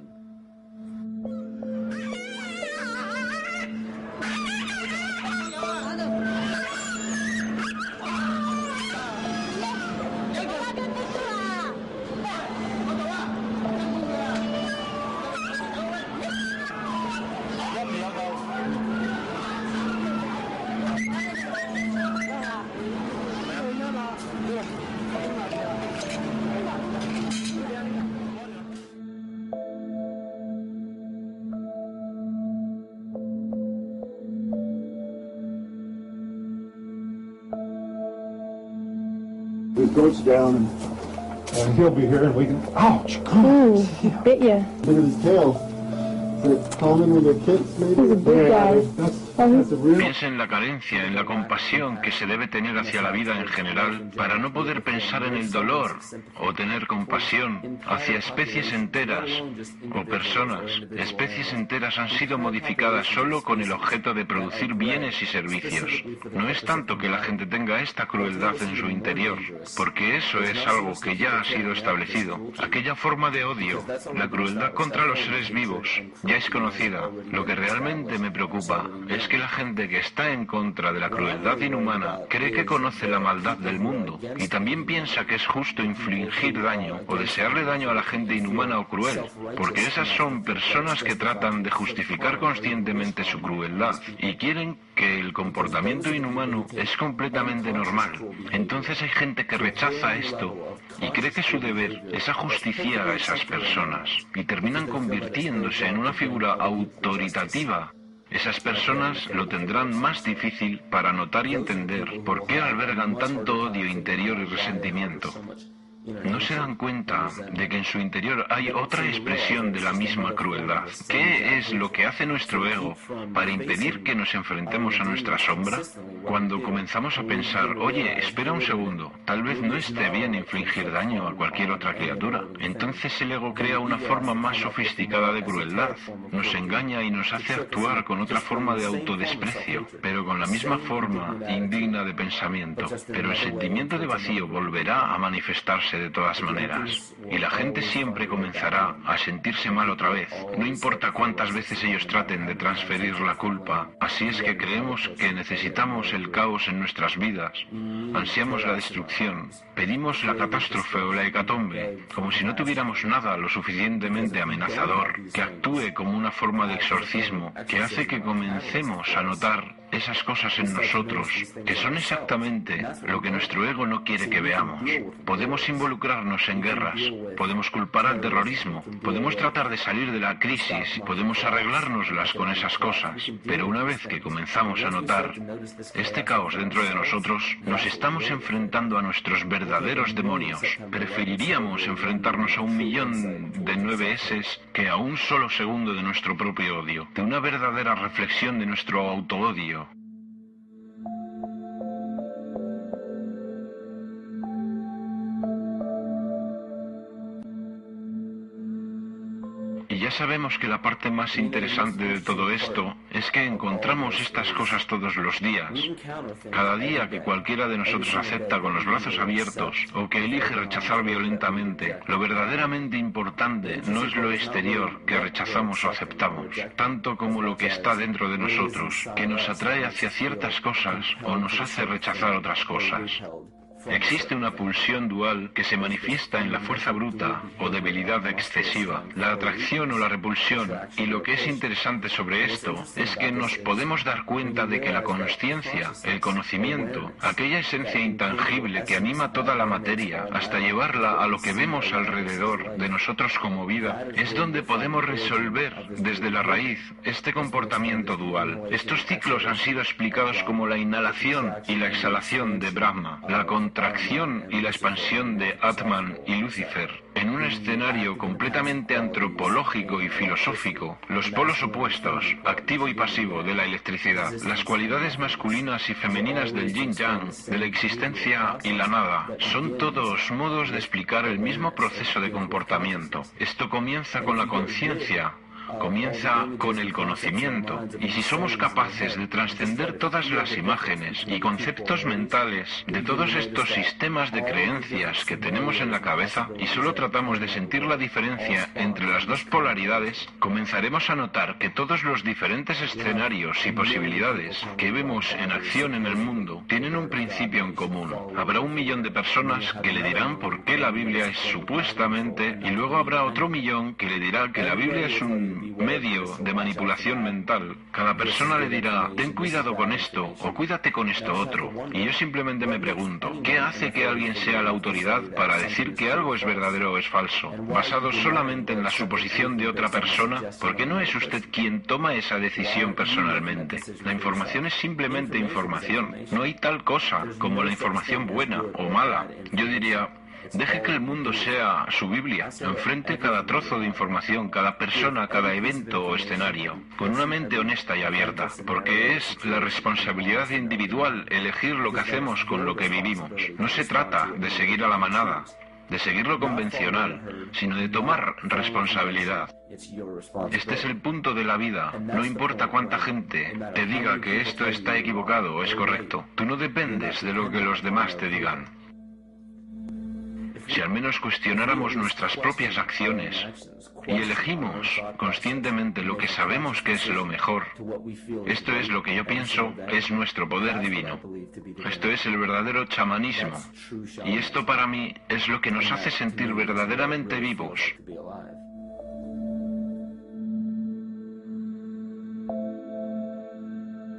It goes down, and he'll be here, and we can. Ouch! God. Ooh, bit you. Look at his tail. Piensa en la carencia, en la compasión que se debe tener hacia la vida en general para no poder pensar en el dolor o tener compasión hacia especies enteras o personas. Especies enteras han sido modificadas solo con el objeto de producir bienes y servicios. No es tanto que la gente tenga esta crueldad en su interior, porque eso es algo que ya ha sido establecido. Aquella forma de odio, la crueldad contra los seres vivos, ya es conocida. Lo que realmente me preocupa es que la gente que está en contra de la crueldad inhumana cree que conoce la maldad del mundo y también piensa que es justo infligir daño o desearle daño a la gente inhumana o cruel, porque esas son personas que tratan de justificar conscientemente su crueldad y quieren que el comportamiento inhumano es completamente normal. Entonces hay gente que rechaza esto y cree que su deber es ajusticiar a esas personas y terminan convirtiéndose en una figura autoritativa. Esas personas lo tendrán más difícil para notar y entender por qué albergan tanto odio interior y resentimiento. No se dan cuenta de que en su interior hay otra expresión de la misma crueldad. ¿Qué es lo que hace nuestro ego para impedir que nos enfrentemos a nuestra sombra? Cuando comenzamos a pensar, oye, espera un segundo, tal vez no esté bien infligir daño a cualquier otra criatura. Entonces el ego crea una forma más sofisticada de crueldad, nos engaña y nos hace actuar con otra forma de autodesprecio, pero con la misma forma indigna de pensamiento. Pero el sentimiento de vacío volverá a manifestarse de todas maneras, y la gente siempre comenzará a sentirse mal otra vez, no importa cuántas veces ellos traten de transferir la culpa. Así es que creemos que necesitamos el caos en nuestras vidas, ansiamos la destrucción, pedimos la catástrofe o la hecatombe, como si no tuviéramos nada lo suficientemente amenazador, que actúe como una forma de exorcismo, que hace que comencemos a notar esas cosas en nosotros, que son exactamente lo que nuestro ego no quiere que veamos. Podemos involucrarnos en guerras, podemos culpar al terrorismo, podemos tratar de salir de la crisis, podemos arreglárnoslas con esas cosas, pero una vez que comenzamos a notar este caos dentro de nosotros, nos estamos enfrentando a nuestros verdaderos demonios. Preferiríamos enfrentarnos a 1.000.000 de 9S que a un solo segundo de nuestro propio odio, de una verdadera reflexión de nuestro autoodio. Y ya sabemos que la parte más interesante de todo esto es que encontramos estas cosas todos los días. Cada día que cualquiera de nosotros acepta con los brazos abiertos o que elige rechazar violentamente, lo verdaderamente importante no es lo exterior que rechazamos o aceptamos, tanto como lo que está dentro de nosotros, que nos atrae hacia ciertas cosas o nos hace rechazar otras cosas. Existe una pulsión dual que se manifiesta en la fuerza bruta o debilidad excesiva, la atracción o la repulsión, y lo que es interesante sobre esto es que nos podemos dar cuenta de que la consciencia, el conocimiento, aquella esencia intangible que anima toda la materia hasta llevarla a lo que vemos alrededor de nosotros como vida, es donde podemos resolver desde la raíz este comportamiento dual. Estos ciclos han sido explicados como la inhalación y la exhalación de Brahma, la contracción y la expansión de Atman y Lucifer, en un escenario completamente antropológico y filosófico, los polos opuestos, activo y pasivo, de la electricidad, las cualidades masculinas y femeninas del yin-yang, de la existencia y la nada, son todos modos de explicar el mismo proceso de comportamiento. Esto comienza con la conciencia, comienza con el conocimiento, y si somos capaces de trascender todas las imágenes y conceptos mentales de todos estos sistemas de creencias que tenemos en la cabeza y solo tratamos de sentir la diferencia entre las dos polaridades, comenzaremos a notar que todos los diferentes escenarios y posibilidades que vemos en acción en el mundo tienen un principio en común. Habrá 1.000.000 de personas que le dirán por qué la Biblia es supuestamente, y luego habrá otro 1.000.000 que le dirá que la Biblia es un medio de manipulación mental. Cada persona le dirá, ten cuidado con esto o cuídate con esto otro. Y yo simplemente me pregunto, ¿qué hace que alguien sea la autoridad para decir que algo es verdadero o es falso? ¿Basado solamente en la suposición de otra persona? Porque no es usted quien toma esa decisión personalmente. La información es simplemente información. No hay tal cosa como la información buena o mala. Yo diría, Deje que el mundo sea su Biblia. Enfrente cada trozo de información, cada persona, cada evento o escenario, con una mente honesta y abierta, porque es la responsabilidad individual elegir lo que hacemos con lo que vivimos. No se trata de seguir a la manada, de seguir lo convencional, sino de tomar responsabilidad. Este es el punto de la vida. No importa cuánta gente te diga que esto está equivocado o es correcto. Tú no dependes de lo que los demás te digan. Si al menos cuestionáramos nuestras propias acciones y elegimos conscientemente lo que sabemos que es lo mejor, esto es lo que yo pienso es nuestro poder divino. Esto es el verdadero chamanismo. Y esto para mí es lo que nos hace sentir verdaderamente vivos.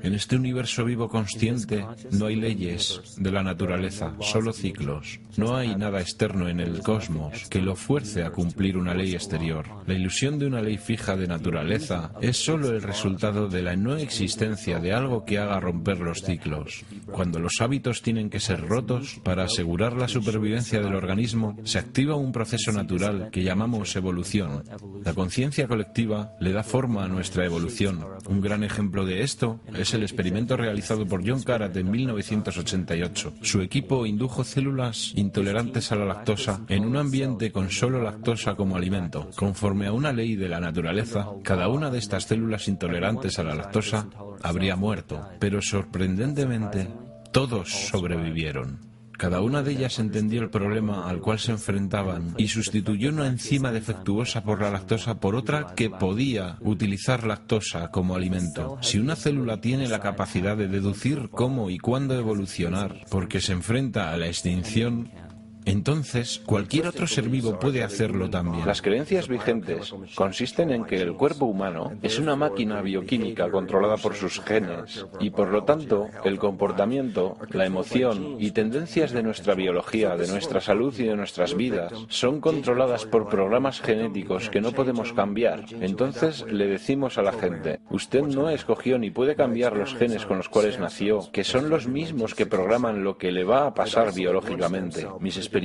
En este universo vivo consciente no hay leyes de la naturaleza, solo ciclos. No hay nada externo en el cosmos que lo fuerce a cumplir una ley exterior. La ilusión de una ley fija de naturaleza es solo el resultado de la no existencia de algo que haga romper los ciclos. Cuando los hábitos tienen que ser rotos para asegurar la supervivencia del organismo, se activa un proceso natural que llamamos evolución. La conciencia colectiva le da forma a nuestra evolución. Un gran ejemplo de esto es el experimento realizado por John Karat en 1988. Su equipo indujo células intolerantes a la lactosa en un ambiente con solo lactosa como alimento. Conforme a una ley de la naturaleza, cada una de estas células intolerantes a la lactosa habría muerto, pero sorprendentemente, todos sobrevivieron. Cada una de ellas entendió el problema al cual se enfrentaban y sustituyó una enzima defectuosa por la lactosa por otra que podía utilizar lactosa como alimento. Si una célula tiene la capacidad de deducir cómo y cuándo evolucionar porque se enfrenta a la extinción, entonces cualquier otro ser vivo puede hacerlo también. Las creencias vigentes consisten en que el cuerpo humano es una máquina bioquímica controlada por sus genes y por lo tanto el comportamiento, la emoción y tendencias de nuestra biología, de nuestra salud y de nuestras vidas son controladas por programas genéticos que no podemos cambiar. Entonces le decimos a la gente, usted no escogió ni puede cambiar los genes con los cuales nació, que son los mismos que programan lo que le va a pasar biológicamente. Mis experimentos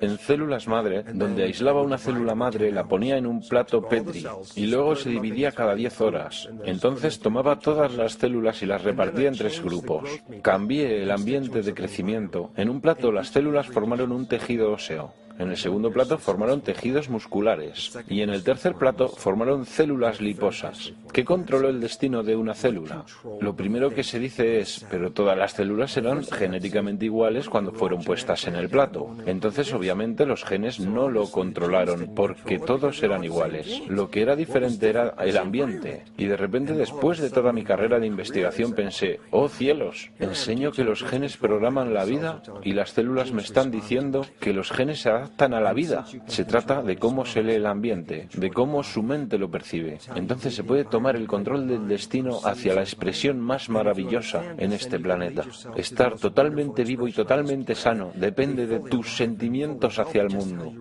en células madre, donde aislaba una célula madre, la ponía en un plato Petri y luego se dividía cada 10 horas. Entonces tomaba todas las células y las repartía en 3 grupos. Cambié el ambiente de crecimiento. En un plato las células formaron un tejido óseo. En el segundo plato formaron tejidos musculares y en el tercer plato formaron células liposas. ¿Qué controló el destino de una célula? Lo primero que se dice es, pero todas las células eran genéticamente iguales cuando fueron puestas en el plato. Entonces, obviamente, los genes no lo controlaron porque todos eran iguales. Lo que era diferente era el ambiente. Y de repente, después de toda mi carrera de investigación, pensé, ¡oh cielos! Enseño que los genes programan la vida y las células me están diciendo que los genes se adaptan a la vida. Se trata de cómo se lee el ambiente, de cómo su mente lo percibe. Entonces se puede tomar el control del destino hacia la expresión más maravillosa en este planeta. Estar totalmente vivo y totalmente sano depende de tus sentimientos hacia el mundo.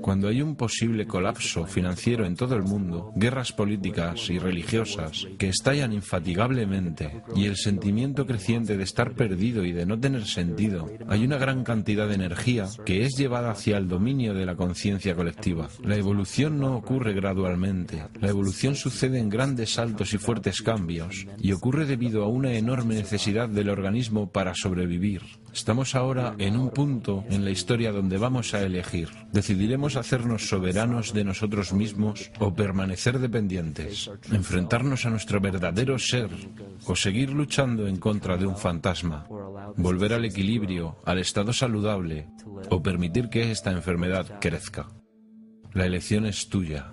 Cuando hay un posible colapso financiero en todo el mundo, guerras políticas y religiosas que estallan infatigablemente y el sentimiento creciente de estar perdido y de no tener sentido, hay una gran cantidad de energía que es llevada hacia el dominio de la conciencia colectiva. La evolución no ocurre gradualmente. La evolución sucede en grandes saltos y fuertes cambios y ocurre debido a una enorme necesidad del organismo para sobrevivir. Estamos ahora en un punto en la historia donde vamos a elegir. Decidiremos hacernos soberanos de nosotros mismos o permanecer dependientes, enfrentarnos a nuestro verdadero ser o seguir luchando en contra de un fantasma, volver al equilibrio, al estado saludable o permitir que esta enfermedad crezca. La elección es tuya.